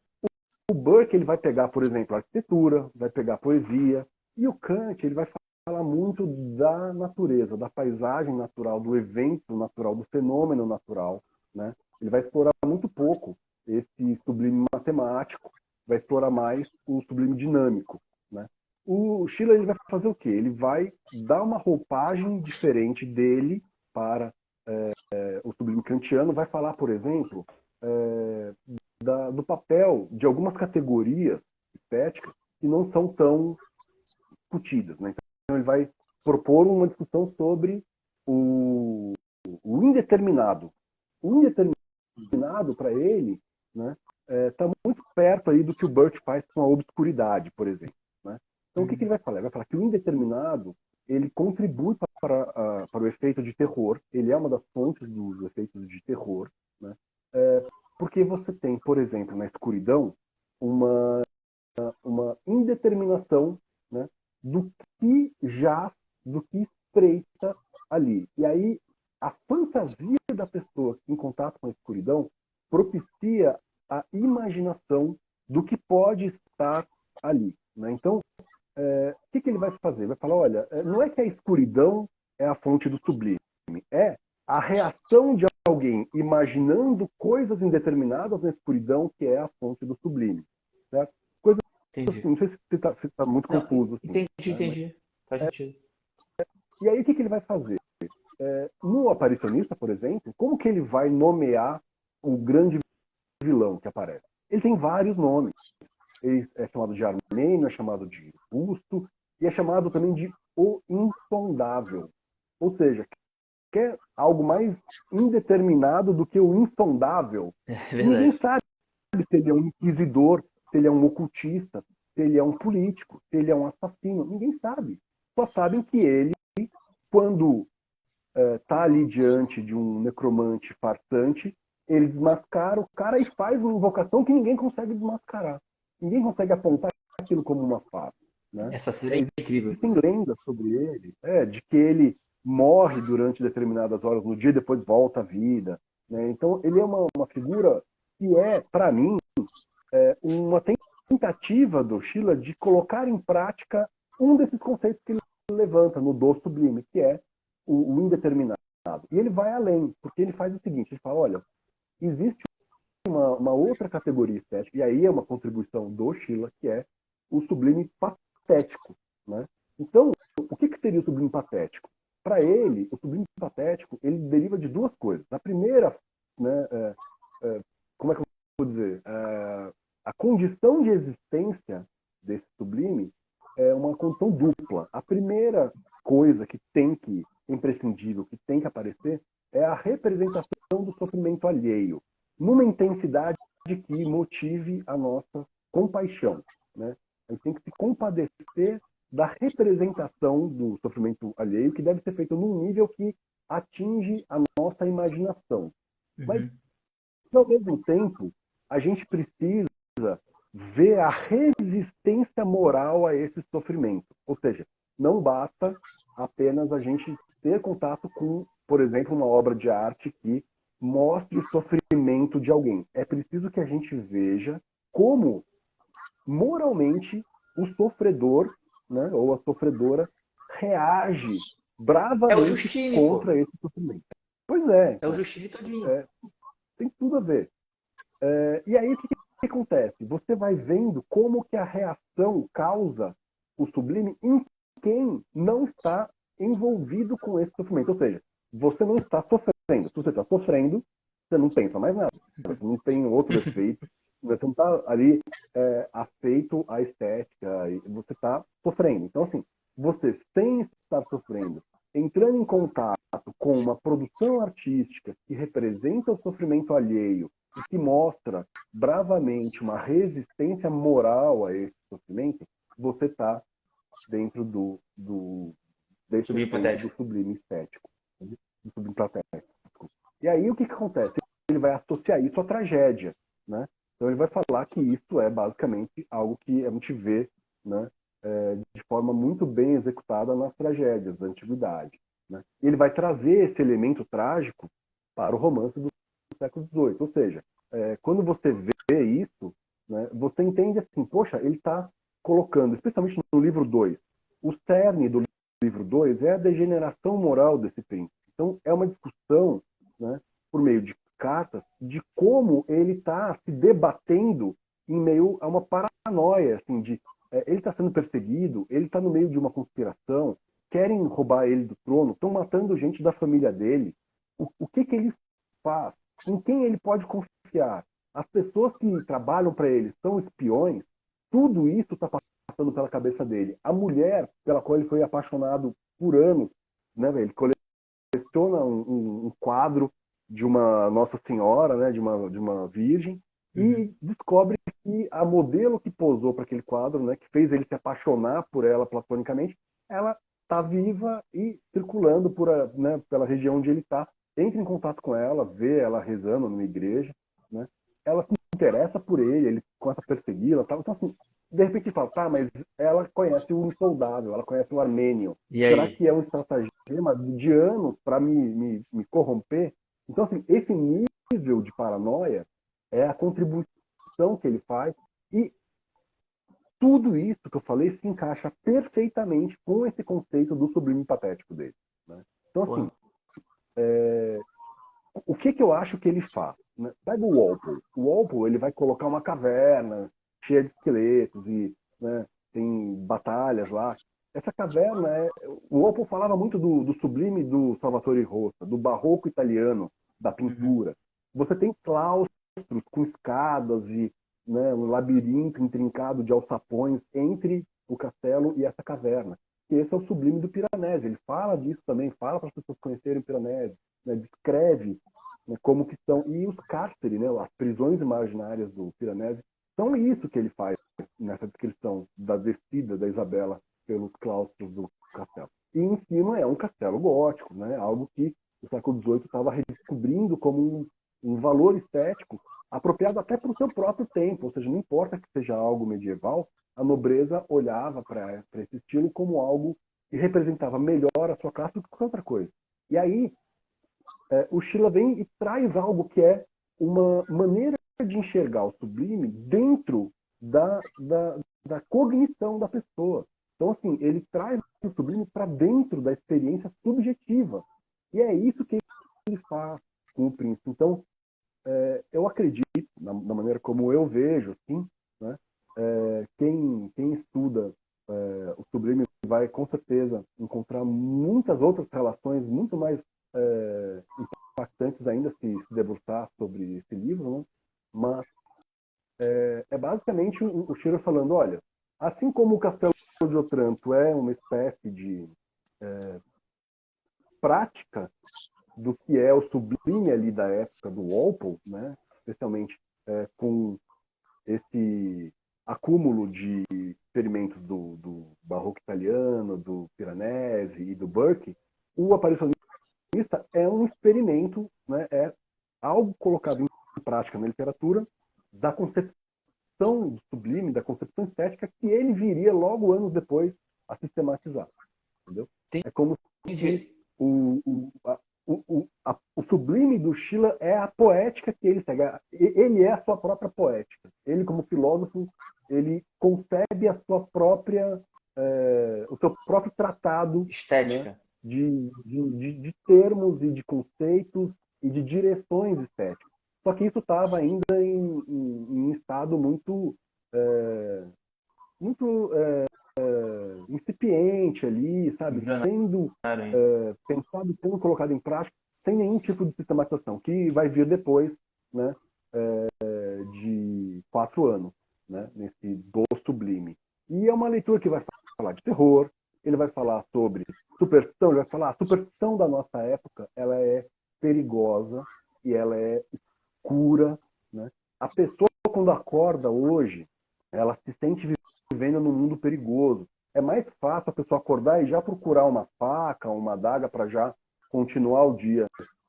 o Burke ele vai pegar, por exemplo, a arquitetura, vai pegar a poesia, e o Kant ele vai falar muito da natureza, da paisagem natural, do evento natural, do fenômeno natural, né? Ele vai explorar muito pouco esse sublime matemático, vai explorar mais o sublime dinâmico, né? O Schiller ele vai fazer o quê? Ele vai dar uma roupagem diferente dele para o sublime kantiano, vai falar, por exemplo, do papel de algumas categorias estéticas que não são tão discutidas. Né? Então ele vai propor uma discussão sobre o indeterminado. O indeterminado, para ele, né, está muito perto aí do que o Burke faz com a obscuridade, por exemplo. Né? Então, o que ele vai falar? Ele vai falar que o indeterminado ele contribui para o efeito de terror, ele é uma das fontes dos efeitos de terror, né? Porque você tem, por exemplo, na escuridão, uma indeterminação, né, do que jaz, do que espreita ali. E aí, a fantasia da pessoa em contato com a escuridão propicia a imaginação do que pode estar ali. Né? Então, o que ele vai fazer? Vai falar, olha, não é que a escuridão é a fonte do sublime, é a reação de alguém imaginando coisas indeterminadas na escuridão que é a fonte do sublime, certo? Coisas Entendi. assim, não sei se está muito Não, confuso. Assim, entendi, né? entendi. Faz sentido. E aí, o que ele vai fazer? No aparicionista, por exemplo, como que ele vai nomear o grande vilão que aparece? Ele tem vários nomes. Ele é chamado de Armênio, é chamado de Busto, e é chamado também de o Insondável. Ou seja, quer algo mais indeterminado do que o insondável. É Ninguém verdade. sabe se ele é um inquisidor, se ele é um ocultista, se ele é um político, se ele é um assassino. Ninguém sabe. Só sabem que ele, quando está ali diante de um necromante farsante, ele desmascara o cara e faz uma invocação que ninguém consegue desmascarar. Ninguém consegue apontar aquilo como uma farsa. Né? Essa série é incrível. Existem lendas sobre ele, de que ele morre durante determinadas horas no dia e depois volta à vida. Né? Então, ele é uma figura que é, para mim, uma tentativa do Schiller de colocar em prática um desses conceitos que ele levanta no do sublime, que é o indeterminado. E ele vai além, porque ele faz o seguinte, ele fala, olha, existe uma outra categoria estética, e aí é uma contribuição do Schiller, que é o sublime patético. Né? Então, o que seria o sublime patético? Para ele, o sublime patético, ele deriva de duas coisas. A primeira, né, como é que eu vou dizer? A condição de existência desse sublime é uma condição dupla. A primeira coisa que imprescindível, que tem que aparecer, é a representação do sofrimento alheio, numa intensidade que motive a nossa compaixão. Né? A gente tem que se compadecer da representação do sofrimento alheio, que deve ser feito num nível que atinge a nossa imaginação. Mas, ao mesmo tempo, a gente precisa ver a resistência moral a esse sofrimento. Ou seja, não basta apenas a gente ter contato com, por exemplo, uma obra de arte que mostre o sofrimento de alguém. É preciso que a gente veja como, moralmente, o sofredor, né, ou a sofredora reage É o bravamente Justine, pô. contra esse sofrimento. Pois é. É o Justine todinho. Tem tudo a ver. E aí, o que acontece? Você vai vendo como que a reação causa o sublime em quem não está envolvido com esse sofrimento. Ou seja, você não está sofrendo. Se você está sofrendo, você não pensa mais nada. Você não tem outro efeito. Você não está ali afeito à estética. Você está sofrendo. Então, assim, você, sem estar sofrendo, entrando em contato com uma produção artística que representa o sofrimento alheio e que mostra bravamente uma resistência moral a esse sofrimento, você está dentro desse Sublime ponto patético. do sublime estético, do sublime patético. E aí o que acontece? Ele vai associar isso à tragédia, né? Então ele vai falar que isso é basicamente algo que a gente vê, né, de forma muito bem executada nas tragédias da antiguidade. Né? E ele vai trazer esse elemento trágico para o romance do século XVIII. Ou seja, quando você vê isso, né, você entende assim, poxa, ele está colocando, especialmente no livro 2, o cerne do livro 2 é a degeneração moral desse príncipe. Então, é uma discussão, né, por meio de cartas, de como ele está se debatendo em meio a uma paranoia, assim, ele está sendo perseguido, ele está no meio de uma conspiração, querem roubar ele do trono, estão matando gente da família dele. O que ele faz? Em quem ele pode confiar? As pessoas que trabalham para ele são espiões? Tudo isso está passando pela cabeça dele. A mulher pela qual ele foi apaixonado por anos, né, ele coleciona um quadro de uma Nossa Senhora, né, de uma virgem, e descobre que a modelo que posou para aquele quadro, né, que fez ele se apaixonar por ela platonicamente, ela está viva e circulando pela região onde ele está. Entra em contato com ela, vê ela rezando numa igreja, né? Ela se interessa por ele começa a persegui-la. Então, assim, de repente ele fala, tá, mas ela conhece o insondável, ela conhece o Armênio. E Será aí? que é um estratagema de anos para me corromper? Então, assim, esse nível de paranoia é a contribuição que ele faz. E tudo isso que eu falei se encaixa perfeitamente com esse conceito do sublime patético dele, né? Então, assim, o que eu acho que ele faz, né? Pega o Walpole. O Walpole, ele vai colocar uma caverna cheia de esqueletos e, né, tem batalhas lá. Essa caverna o Walpole falava muito do sublime do Salvatore Rosa, do barroco italiano, da pintura. Você tem claustros com escadas e, né, um labirinto intrincado de alçapões entre o castelo e essa caverna. E esse é o sublime do Piranesi. Ele fala disso também, fala para as pessoas conhecerem o Piranesi, né, descreve, né, como que são. E os cárceres, né, as prisões imaginárias do Piranesi, são isso que ele faz nessa descrição da descida da Isabela pelos claustros do castelo. E em cima é um castelo gótico, né, algo que o século XVIII estava redescobrindo como um valor estético apropriado até para o seu próprio tempo. Ou seja, não importa que seja algo medieval, a nobreza olhava para esse estilo como algo que representava melhor a sua classe do que qualquer outra coisa. E aí, o Schiller vem e traz algo que é uma maneira de enxergar o sublime dentro da cognição da pessoa. Então, assim, ele traz o sublime para dentro da experiência subjetiva. E é isso que ele faz com o Príncipe. Então, eu acredito, na maneira como eu vejo, assim, né, quem estuda o sublime vai, com certeza, encontrar muitas outras relações muito mais impactantes ainda se debruçar sobre esse livro, né? Mas é basicamente o Schiller falando, olha, assim como o Castelo de Otranto é uma espécie de prática do que é o sublime ali da época do Walpole, né? Especialmente com esse acúmulo de experimentos do barroco italiano, do Piranesi e do Burke, o aparicionista é um experimento, né? É algo colocado em prática na literatura da concepção sublime, da concepção estética que ele viria logo anos depois a sistematizar, entendeu? Sim. É como se o sublime do Schiller é a poética que ele segue. Ele é a sua própria poética. Ele, como filósofo, ele concebe a sua própria, o seu próprio tratado estética, né, de termos e de conceitos e de direções estéticas. Só que isso estava ainda em estado muito incipiente ali, sabe? Sendo pensado, sendo colocado em prática, sem nenhum tipo de sistematização, que vai vir depois, né, de 4 anos, né, nesse do sublime. E é uma leitura que vai falar de terror, ele vai falar sobre superstição, ele vai falar a superstição da nossa época, ela é perigosa e ela é escura, né? A pessoa, quando acorda hoje, ela se sente vivendo num mundo perigoso. É mais fácil a pessoa acordar e já procurar uma faca, uma adaga para já continuar o dia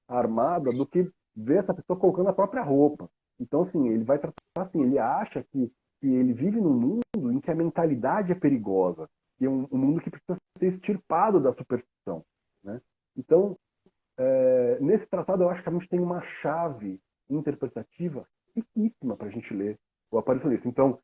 armada do que ver essa pessoa colocando a própria roupa. Então, assim, ele vai tratar assim, ele acha que ele vive num mundo em que a mentalidade é perigosa, e é um mundo que precisa ser extirpado da superstição, né? Então, nesse tratado, eu acho que a gente tem uma chave interpretativa riquíssima para a gente ler o Aparicionista. Então,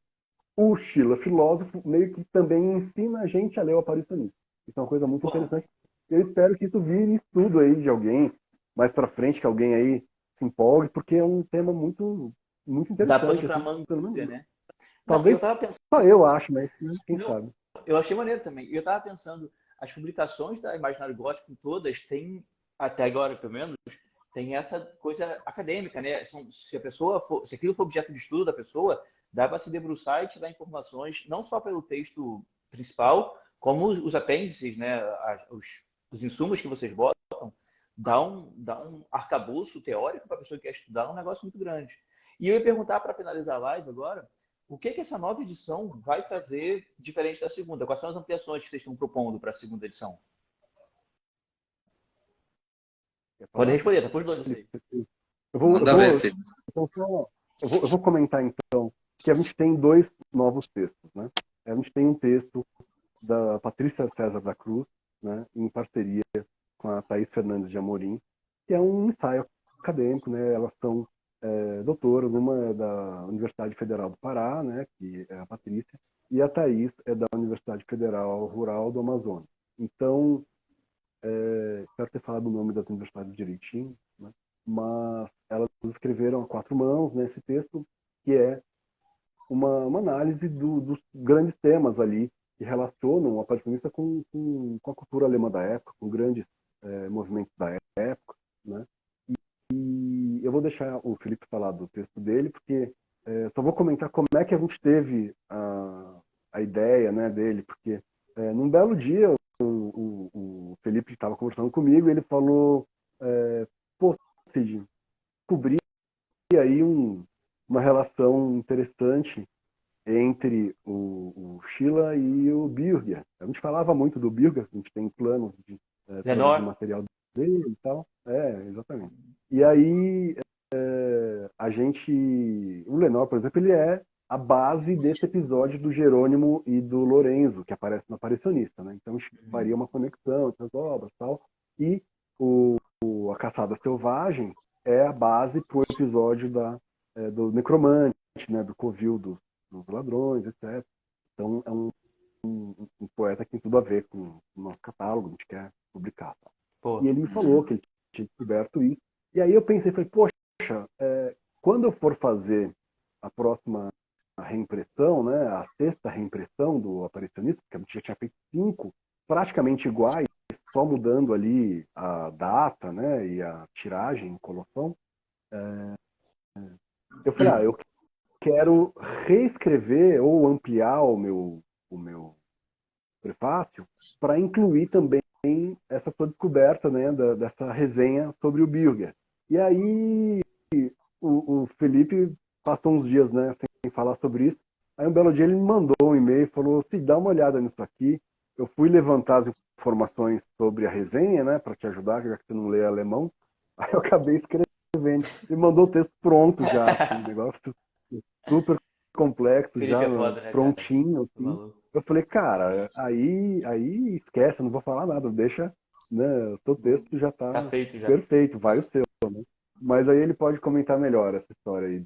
o Schiller, filósofo, meio que também ensina a gente a ler o Aparicionista. Isso é uma coisa muito interessante. Eu espero que isso vire estudo aí de alguém mais para frente, que alguém aí se empolgue, porque é um tema muito, muito dá pano interessante. para Assim, manga, né? Talvez Eu tava pensando, só eu acho, mas quem não, sabe. eu achei maneiro também. Eu estava pensando, as publicações da Imaginário Gótico todas têm, até agora pelo menos, tem essa coisa acadêmica, né? Se a pessoa for, se aquilo for objeto de estudo da pessoa, dá para se debruçar e te dar informações não só pelo texto principal, como os apêndices, né? Os insumos que vocês botam, dá um arcabouço teórico para a pessoa que quer estudar, um negócio muito grande. E eu ia perguntar para finalizar a live agora, o que essa nova edição vai fazer diferente da segunda? Quais são as ampliações que vocês estão propondo para a segunda edição? Pode responder, tá por dois aí. Manda ver se. Eu vou comentar então que a gente tem 2 novos textos, né? A gente tem um texto da Patrícia César da Cruz, né, em parceria com a Thaís Fernandes de Amorim, que é um ensaio acadêmico, né? Elas são doutoras, uma é da Universidade Federal do Pará, né, que é a Patrícia, e a a Thaís é da Universidade Federal Rural do Amazonas. Então, espero ter falado o nome das universidades direitinho, né? Mas elas escreveram a quatro mãos nesse texto, que é uma análise dos grandes temas ali que relacionam o aparicionista com a cultura alemã da época, com grandes movimentos da época, né? E eu vou deixar o Felipe falar do texto dele, porque só vou comentar como é que a gente teve a ideia, né, dele, porque num belo dia o Felipe estava conversando comigo e ele falou, pô, Cid, descobri aí uma relação interessante entre o Schiller e o Bürger. A gente falava muito do Bürger, a gente tem planos de material dele e tal. Exatamente. E aí, o Lenor, por exemplo, ele é a base desse episódio do Jerônimo e do Lorenzo, que aparece no Aparicionista, né? Então, faria uma conexão entre as obras e tal. E a Caçada Selvagem é a base para o episódio do Necromante, né? Do Covil dos Ladrões, etc. Então, é um poeta que tem tudo a ver com o nosso catálogo, a gente quer publicar. Tá? E ele me falou que ele tinha descoberto isso. E aí eu pensei, falei, poxa, quando eu for fazer a próxima reimpressão, né, a sexta reimpressão do Aparicionista, que a gente já tinha feito 5 praticamente iguais, só mudando ali a data, né, e a tiragem em coloção, eu falei, eu quero reescrever ou ampliar o meu prefácio para incluir também essa sua descoberta, né, dessa resenha sobre o Bürger. E aí o Felipe passou uns dias, né, sem falar sobre isso. Aí um belo dia ele me mandou um e-mail e falou, se dá uma olhada nisso aqui. Eu fui levantar as informações sobre a resenha, né, para te ajudar, já que você não lê alemão. Aí eu acabei escrevendo. Ele mandou o texto pronto já, assim, um negócio super complexo, Felipe já foda, né, prontinho. Assim. Eu falei, cara, aí esquece, eu não vou falar nada, deixa, né, o teu texto já tá feito, perfeito, vai o seu, né? Mas aí ele pode comentar melhor essa história aí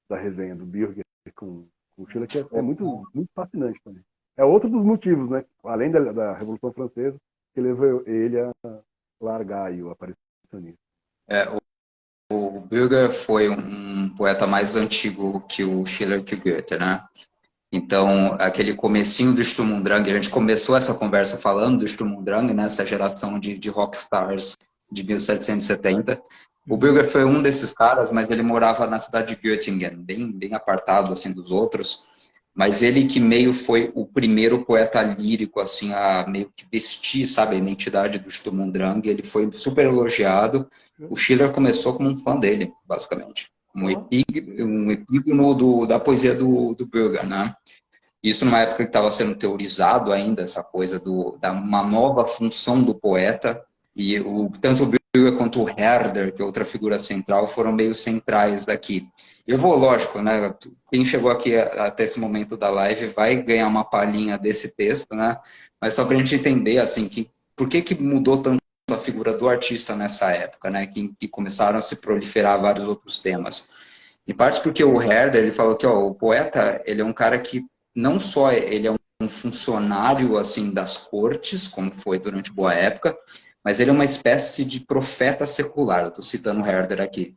da resenha do Bürger com o Schiller, que é muito, muito fascinante também. É outro dos motivos, né, além da Revolução Francesa, que levou ele a largar aí o Aparicionismo. O Bürger foi um poeta mais antigo que o Schiller, que o Goethe, né? Então, aquele comecinho do Sturm und Drang, a gente começou essa conversa falando do Sturm und Drang, né? Essa geração de rockstars de 1770. O Bürger foi um desses caras, mas ele morava na cidade de Göttingen, bem apartado assim dos outros. Mas ele que meio foi o primeiro poeta lírico assim a meio que vestir, sabe, a identidade do Sturm und Drang. Ele foi super elogiado. O Schiller começou como um fã dele, basicamente. Um epígono da poesia do Bürger, né? Isso numa época que estava sendo teorizado ainda, essa coisa da uma nova função do poeta. E tanto o Bürger quanto o Herder, que é outra figura central, foram meio centrais daqui. Eu vou, lógico, né? Quem chegou aqui até esse momento da live vai ganhar uma palhinha desse texto, né? Mas só para a gente entender, assim, por que mudou tanto a figura do artista nessa época, né? Que começaram a se proliferar vários outros temas. Em parte porque o Herder, ele falou que o poeta, ele é um cara que não só ele é um funcionário, assim, das cortes, como foi durante boa época, mas ele é uma espécie de profeta secular. Eu estou citando o Herder aqui.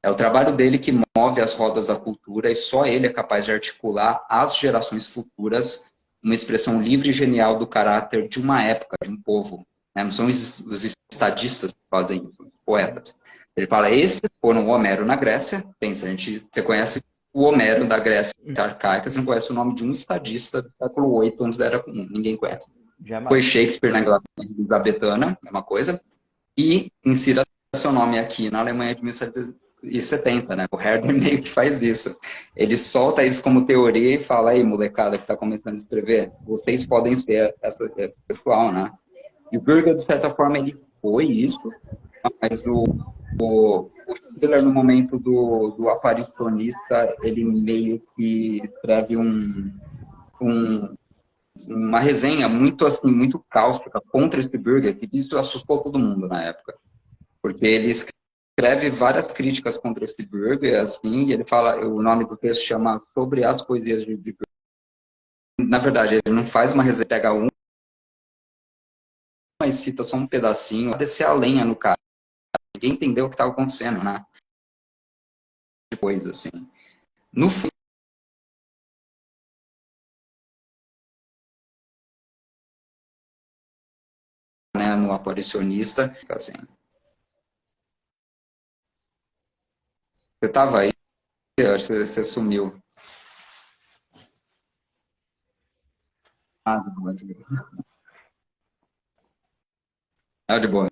É o trabalho dele que move as rodas da cultura e só ele é capaz de articular às gerações futuras uma expressão livre e genial do caráter de uma época, de um povo. Né? Não são os estadistas que fazem isso, os poetas. Ele fala, esses foram o Homero na Grécia. Pensa, você conhece o Homero da Grécia arcaica, você não conhece o nome de um estadista do século VIII, antes da Era Comum. Ninguém conhece. Jamais. Foi Shakespeare na Inglaterra elisabetana, mesma coisa. E insira seu nome aqui na Alemanha de 1770, né? O Herder meio que faz isso. Ele solta isso como teoria e fala, aí, molecada que está começando a escrever, vocês podem ser esse pessoal, né? E o Bürger, de certa forma, ele foi isso, mas o Schiller, no momento do Aparicionista, ele meio que escreve uma resenha muito, assim, muito cáustica contra esse Bürger, que isso assustou todo mundo na época. Porque ele escreve várias críticas contra esse Bürger, assim, e ele fala, o nome do texto chama Sobre as Poesias de Bürger. na verdade, ele não faz uma resenha, pega um, mas cita só um pedacinho, pra descer a lenha no cara. Ninguém entendeu o que estava acontecendo, né? Depois, assim. No fim, né, no aparicionista, assim. Você estava aí? Eu acho que você sumiu. Ah, de boa, de boa. Ah, de boa,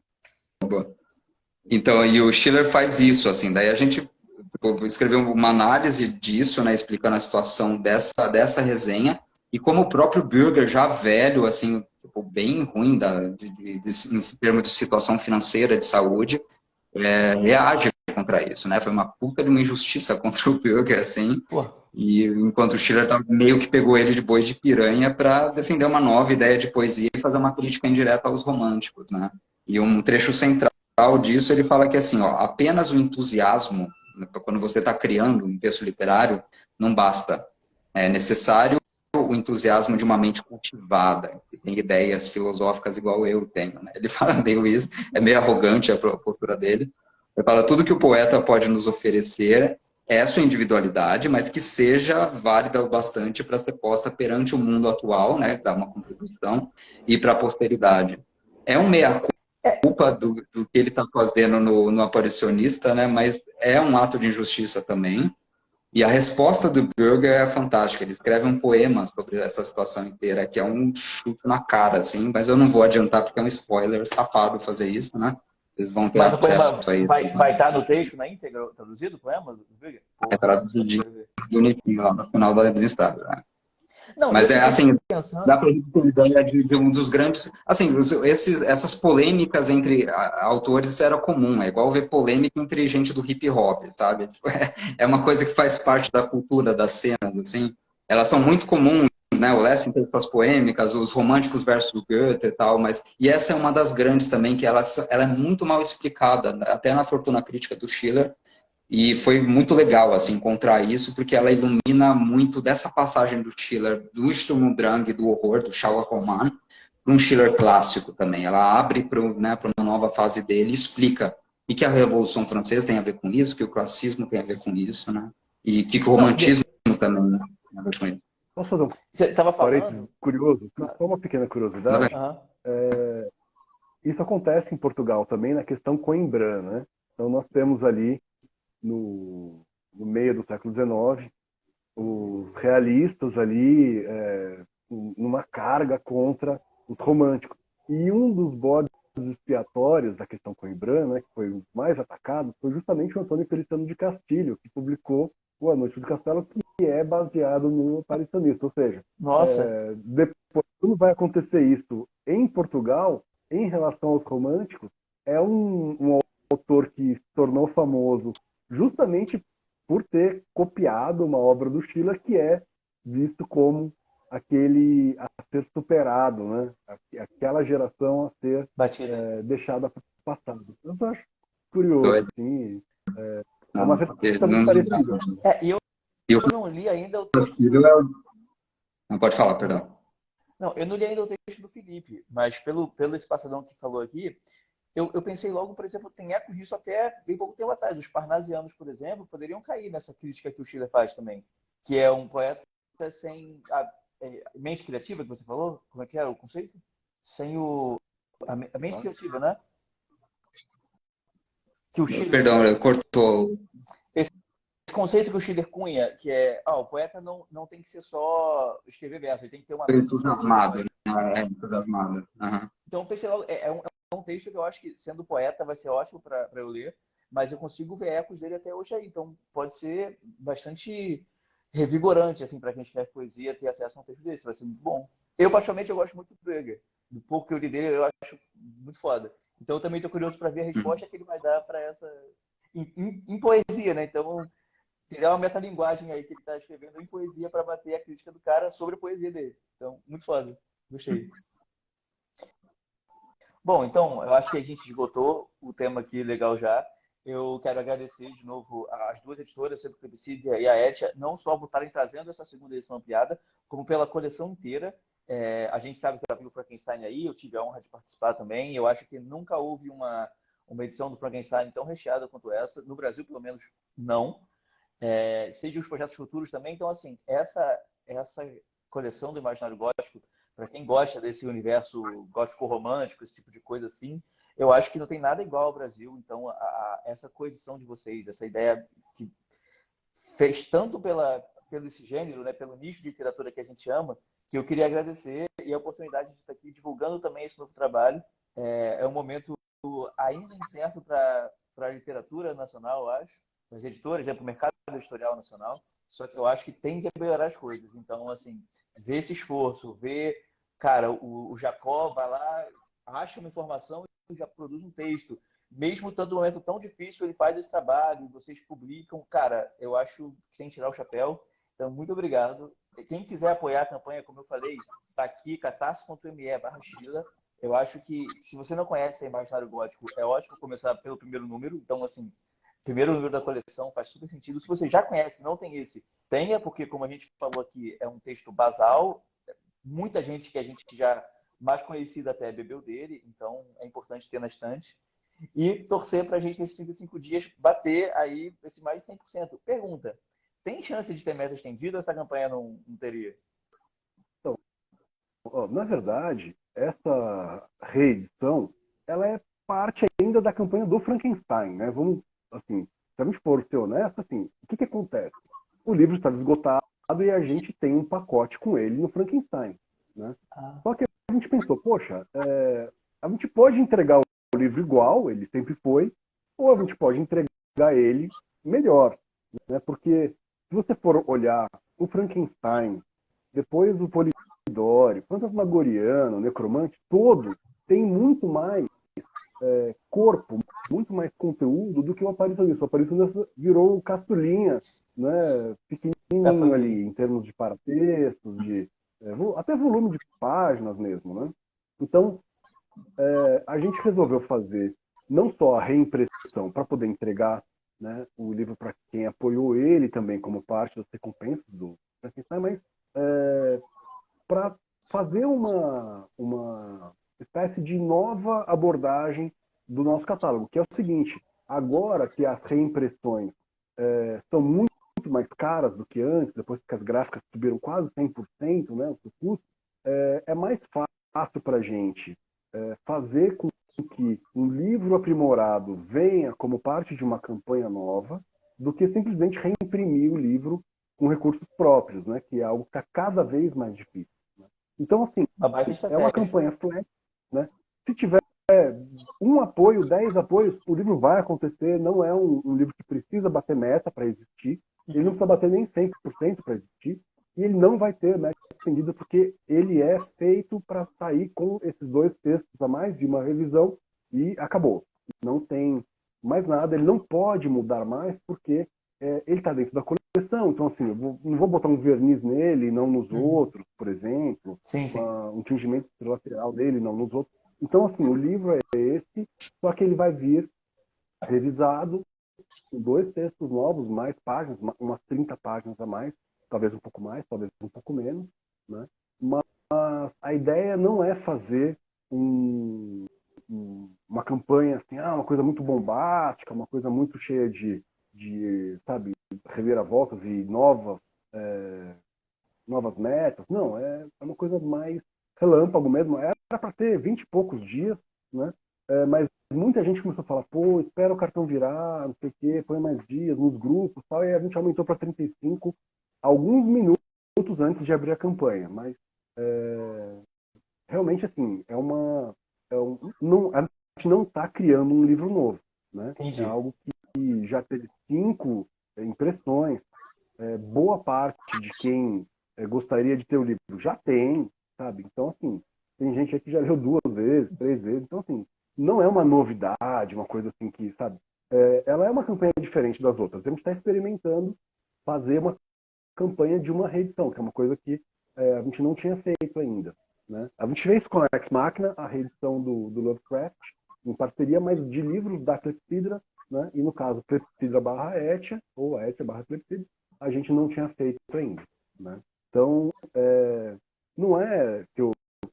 de boa. Então, e o Schiller faz isso, assim, daí a gente escreveu uma análise disso, né, explicando a situação dessa resenha, e como o próprio Burger, já velho, assim, tipo, bem ruim em termos de situação financeira, de saúde, reage contra isso, né, foi uma puta de uma injustiça contra o Burger, assim, Pô, e enquanto o Schiller meio que pegou ele de boi de piranha para defender uma nova ideia de poesia e fazer uma crítica indireta aos românticos, né, e um trecho central disso, ele fala que assim, ó, apenas o entusiasmo, quando você está criando um texto literário, não basta. É necessário o entusiasmo de uma mente cultivada, que tem ideias filosóficas igual eu tenho. Né? Ele fala meio isso, é meio arrogante a postura dele. Ele fala, tudo que o poeta pode nos oferecer é a sua individualidade, mas que seja válida o bastante para ser posta perante o mundo atual, né, dar uma contribuição, e para a posteridade. É um meia culpa do que ele está fazendo no aparicionista, né? Mas é um ato de injustiça também. E a resposta do Burger é fantástica. Ele escreve um poema sobre essa situação inteira, que é um chute na cara, assim, mas eu não vou adiantar porque é um spoiler safado fazer isso, né? Eles vão ter mas o poema acesso a isso. vai estar no texto, na íntegra, traduzido o poema do Veiga? É Porra, eu traduzidinho quero ver. bonitinho lá no final do estado, né? Não, eu Mas é fiquei assim, dá pensando. para a gente ter ideia de um dos grandes. Assim, essas polêmicas entre autores era comum, é igual ver polêmica entre gente do hip hop, sabe? Tipo, é uma coisa que faz parte da cultura das cenas, assim. Elas são muito comuns, né? O Lessing tem suas polêmicas, os românticos versus Goethe e tal, mas. E essa é uma das grandes também, que ela é muito mal explicada, até na Fortuna Crítica do Schiller. E foi muito legal, assim, encontrar isso, porque ela ilumina muito dessa passagem do Schiller, do Sturm und Drang, do horror, do Schauerroman, para um Schiller clássico também. Ela abre para, né, para uma nova fase dele e explica o que a Revolução Francesa tem a ver com isso, o que o classicismo tem a ver com isso, né? E o que o Não, romantismo também, né, tem a ver com isso. Posso fazer um você estava parênteses falando? curioso? Claro. Só uma pequena Tudo bem? curiosidade. Aham. Isso acontece em Portugal também na questão Coimbra, né? Então nós temos ali no meio do século XIX os realistas ali numa carga contra os românticos. E um dos bodes expiatórios da questão coimbrana, que foi o mais atacado, foi justamente o Antônio Feliciano de Castilho, que publicou o A Noite do Castelo, que é baseado no aparicionista. Ou seja, Nossa. depois, quando vai acontecer isso em Portugal, em relação aos românticos, é um autor que se tornou famoso justamente por ter copiado uma obra do Schiller que é visto como aquele a ser superado, né? Aquela geração a ser Batida. deixada para o passado. Eu acho curioso, Doido. assim, é Não, uma porque resposta não, muito parecida. E eu e o não li ainda o texto do filho Felipe. não pode falar, perdão. Não, eu não li ainda o texto do Felipe, mas pelo esse passadão que falou aqui, eu pensei logo, por exemplo, tem ecos disso até bem pouco tempo atrás. Os parnasianos, por exemplo, poderiam cair nessa crítica que o Schiller faz também, que é um poeta sem a mente criativa, que você falou? Como é que era o conceito? Sem a mente criativa, né? Que o Schiller, Perdão, cortou. esse conceito que o Schiller cunha, que é, o poeta não tem que ser só escrever verso, ele tem que ter uma mente criativa Entusiasmado, também. né? Entusiasmado. Uhum. Então, eu pensei logo, é um texto que eu acho que, sendo poeta, vai ser ótimo para eu ler, mas eu consigo ver ecos dele até hoje aí. Então, pode ser bastante revigorante, assim, para quem escreve poesia, ter acesso a um texto desse. Vai ser muito bom. Eu, particularmente, eu gosto muito do Breger. Do pouco que eu li dele, eu acho muito foda. Então, eu também estou curioso para ver a resposta que ele vai dar para essa... Em poesia, né? Então, é uma metalinguagem aí que ele está escrevendo em poesia para bater a crítica do cara sobre a poesia dele. Então, muito foda. Gostei. Bom, então, eu acho que a gente esgotou o tema aqui legal já. eu quero agradecer de novo as duas editoras, Sebo Clepsídra e a Etia, não só por estarem trazendo essa segunda edição ampliada, como pela coleção inteira. A gente sabe que já viu o Frankenstein aí, eu tive a honra de participar também. Eu acho que nunca houve uma edição do Frankenstein tão recheada quanto essa. No Brasil, pelo menos, não. Seja os projetos futuros também. Então, assim, essa coleção do Imaginário Gótico, para quem gosta desse universo gótico-romântico, esse tipo de coisa assim, eu acho que não tem nada igual ao Brasil. Então, essa coedição de vocês, essa ideia que fez tanto pelo esse gênero, né, pelo nicho de literatura que a gente ama, que eu queria agradecer e a oportunidade de estar aqui divulgando também esse novo trabalho. É um momento ainda incerto para a literatura nacional, eu acho, para as editoras, né, para o mercado editorial nacional, só que eu acho que tem que melhorar as coisas. Então, assim, ver esse esforço, ver, cara, o Jacó vai lá, acha uma informação e já produz um texto. Mesmo tanto um momento tão difícil, ele faz esse trabalho, vocês publicam. Cara, eu acho que tem que tirar o chapéu. Então, muito obrigado. Quem quiser apoiar a campanha, como eu falei, está aqui, catarse.me/Sheila. Eu acho que, se você não conhece a Imaginário Gótico, é ótimo começar pelo primeiro número. Então, assim, primeiro número da coleção faz super sentido. Se você já conhece, não tem esse, tenha, porque, como a gente falou aqui, é um texto basal. Muita gente que a gente já mais conhecida até bebeu dele, então é importante ter na estante. E torcer para a gente, nesses 35 dias, bater aí esse mais de 100%. Pergunta, tem chance de ter meta estendida ou essa campanha não teria? Então, na verdade, essa reedição, ela é parte ainda da campanha do Frankenstein, né? Vamos, assim, se a gente for ser honesto, assim, o que acontece? O livro está esgotado e a gente tem um pacote com ele no Frankenstein, né? Só que a gente pensou, poxa, a gente pode entregar o livro igual, ele sempre foi, ou a gente pode entregar ele melhor, né? Porque se você for olhar o Frankenstein, depois o Polidori, Fantasmagoriano, Necromante, todo tem muito mais corpo, muito mais conteúdo do que o Aparicionista. O Aparicionista virou o Castulinha, né? Pequenininho ali, em termos de paratextos, até volume de páginas mesmo, né? Então, a gente resolveu fazer não só a reimpressão para poder entregar, né, o livro para quem apoiou ele também como parte das recompensas do Frankenstein, mas para fazer uma espécie de nova abordagem do nosso catálogo, que é o seguinte: agora que as reimpressões são muito mais caras do que antes, depois que as gráficas subiram quase 100%, né, o custo, é mais fácil para a gente fazer com que um livro aprimorado venha como parte de uma campanha nova, do que simplesmente reimprimir o livro com recursos próprios, né, que é algo que está cada vez mais difícil. Né? Então, assim, é uma campanha flat, né? Se tiver um apoio, 10 apoios, o livro vai acontecer, não é um livro que precisa bater meta para existir, ele não precisa bater nem 100% para existir, e ele não vai ter meta estendida porque ele é feito para sair com esses 2 textos a mais de uma revisão e acabou. Não tem mais nada, ele não pode mudar mais porque ele está dentro da coleção. Então, assim, eu não vou botar um verniz nele, não nos outros, por exemplo, sim. Um tingimento lateral dele, não nos outros. Então, assim, o livro é esse, só que ele vai vir revisado, com 2 textos novos, mais páginas, umas 30 páginas a mais, talvez um pouco mais, talvez um pouco menos, né? Mas a ideia não é fazer uma campanha assim, uma coisa muito bombástica, uma coisa muito cheia de sabe, reviravoltas e novas metas. Não, é uma coisa mais relâmpago mesmo. Era para ter 20 e poucos dias, né? Mas muita gente começou a falar, pô, espera o cartão virar, não sei o quê, põe mais dias nos grupos, tal, e a gente aumentou para 35 alguns minutos antes de abrir a campanha. Mas realmente, assim, a gente não está criando um livro novo, né? Entendi. É algo que já teve 5 impressões. Boa parte de quem gostaria de ter o livro já tem, sabe? Então, assim, tem gente aqui que já leu 2 vezes, 3 vezes. Então, assim, não é uma novidade, uma coisa assim que, sabe? Ela é uma campanha diferente das outras. A gente está experimentando fazer uma campanha de uma reedição, que é uma coisa que a gente não tinha feito ainda, né? A gente fez com a Ex Machina a reedição do Lovecraft, em parceria, mas de livros da Clepsydra né? E no caso, Clepsidra barra Etia, ou Etia barra Clepsidra, a gente não tinha feito ainda, né? Então, não é que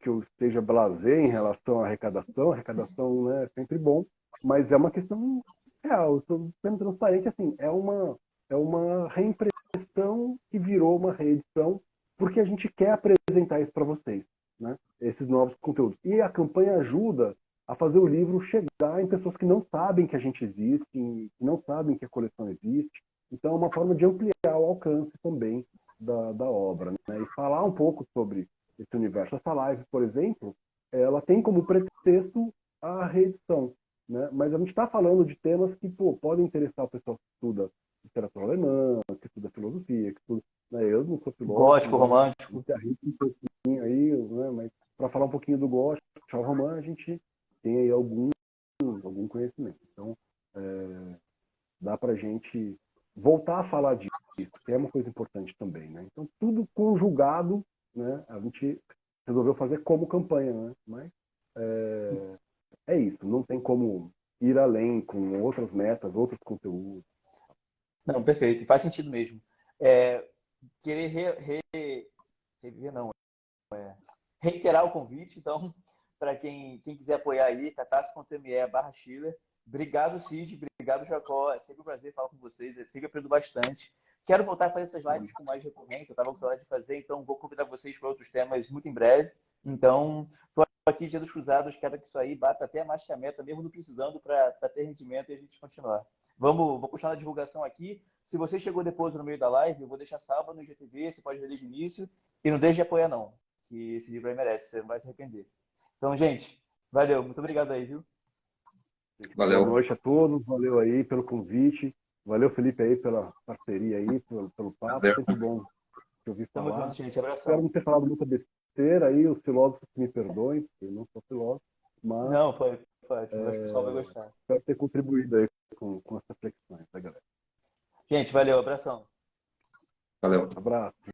eu esteja blasé em relação à arrecadação, né, é sempre bom, mas é uma questão real, eu estou sendo transparente, assim, é uma reimpressão que virou uma reedição, porque a gente quer apresentar isso para vocês, né, esses novos conteúdos. E a campanha ajuda a fazer o livro chegar em pessoas que não sabem que a gente existe, que não sabem que a coleção existe, então é uma forma de ampliar o alcance também da obra, né, e falar um pouco sobre esse universo. Essa live, por exemplo, ela tem como pretexto a reedição, né? Mas a gente está falando de temas que podem interessar o pessoal que estuda literatura alemã, que estuda filosofia, que estuda, né? Eu não sou filósofo, Gótico, romântico. não se arrisca um pouquinho aí, né? Mas para falar um pouquinho do gótico, tchau romã, a gente tem aí algum conhecimento. Então, dá para a gente voltar a falar disso, que é uma coisa importante também, né? Então, tudo conjugado, né? A gente resolveu fazer como campanha, né? Mas é isso, não tem como ir além com outras metas, outros conteúdos. Não, perfeito. Faz sentido mesmo. É, querer rever, não, reiterar o convite, então, para quem quiser apoiar aí, catarse.me/Schiller. Obrigado, Cid. Obrigado, Jacó. É sempre um prazer falar com vocês. Eu sempre aprendo bastante. Quero voltar a fazer essas lives com mais recorrência. Eu estava com saudade de fazer, então vou convidar vocês para outros temas muito em breve. Então, estou aqui, Dia dos Cruzados. Quero que isso aí bata até mais que a meta, mesmo não precisando, para ter rendimento e a gente continuar. Vou continuar a divulgação aqui. Se você chegou depois no meio da live, eu vou deixar salva no IGTV, você pode ver desde o início. E não deixe de apoiar, não. Que esse livro aí merece, você não vai se arrepender. Então, gente, valeu. Muito obrigado aí, viu? Valeu. Boa noite a todos, valeu aí pelo convite, valeu, Felipe, aí pela parceria aí, pelo papo, Valeu. sempre bom te ouvir Tamo falar. junto, gente. Espero Abração. não ter falado muita besteira aí, os filósofos me perdoem, porque eu não sou filósofo, mas Não, foi ótimo. Acho que o pessoal vai gostar. espero ter contribuído aí com essas reflexões, tá, galera? Gente, valeu. Abração. Valeu. Abraço.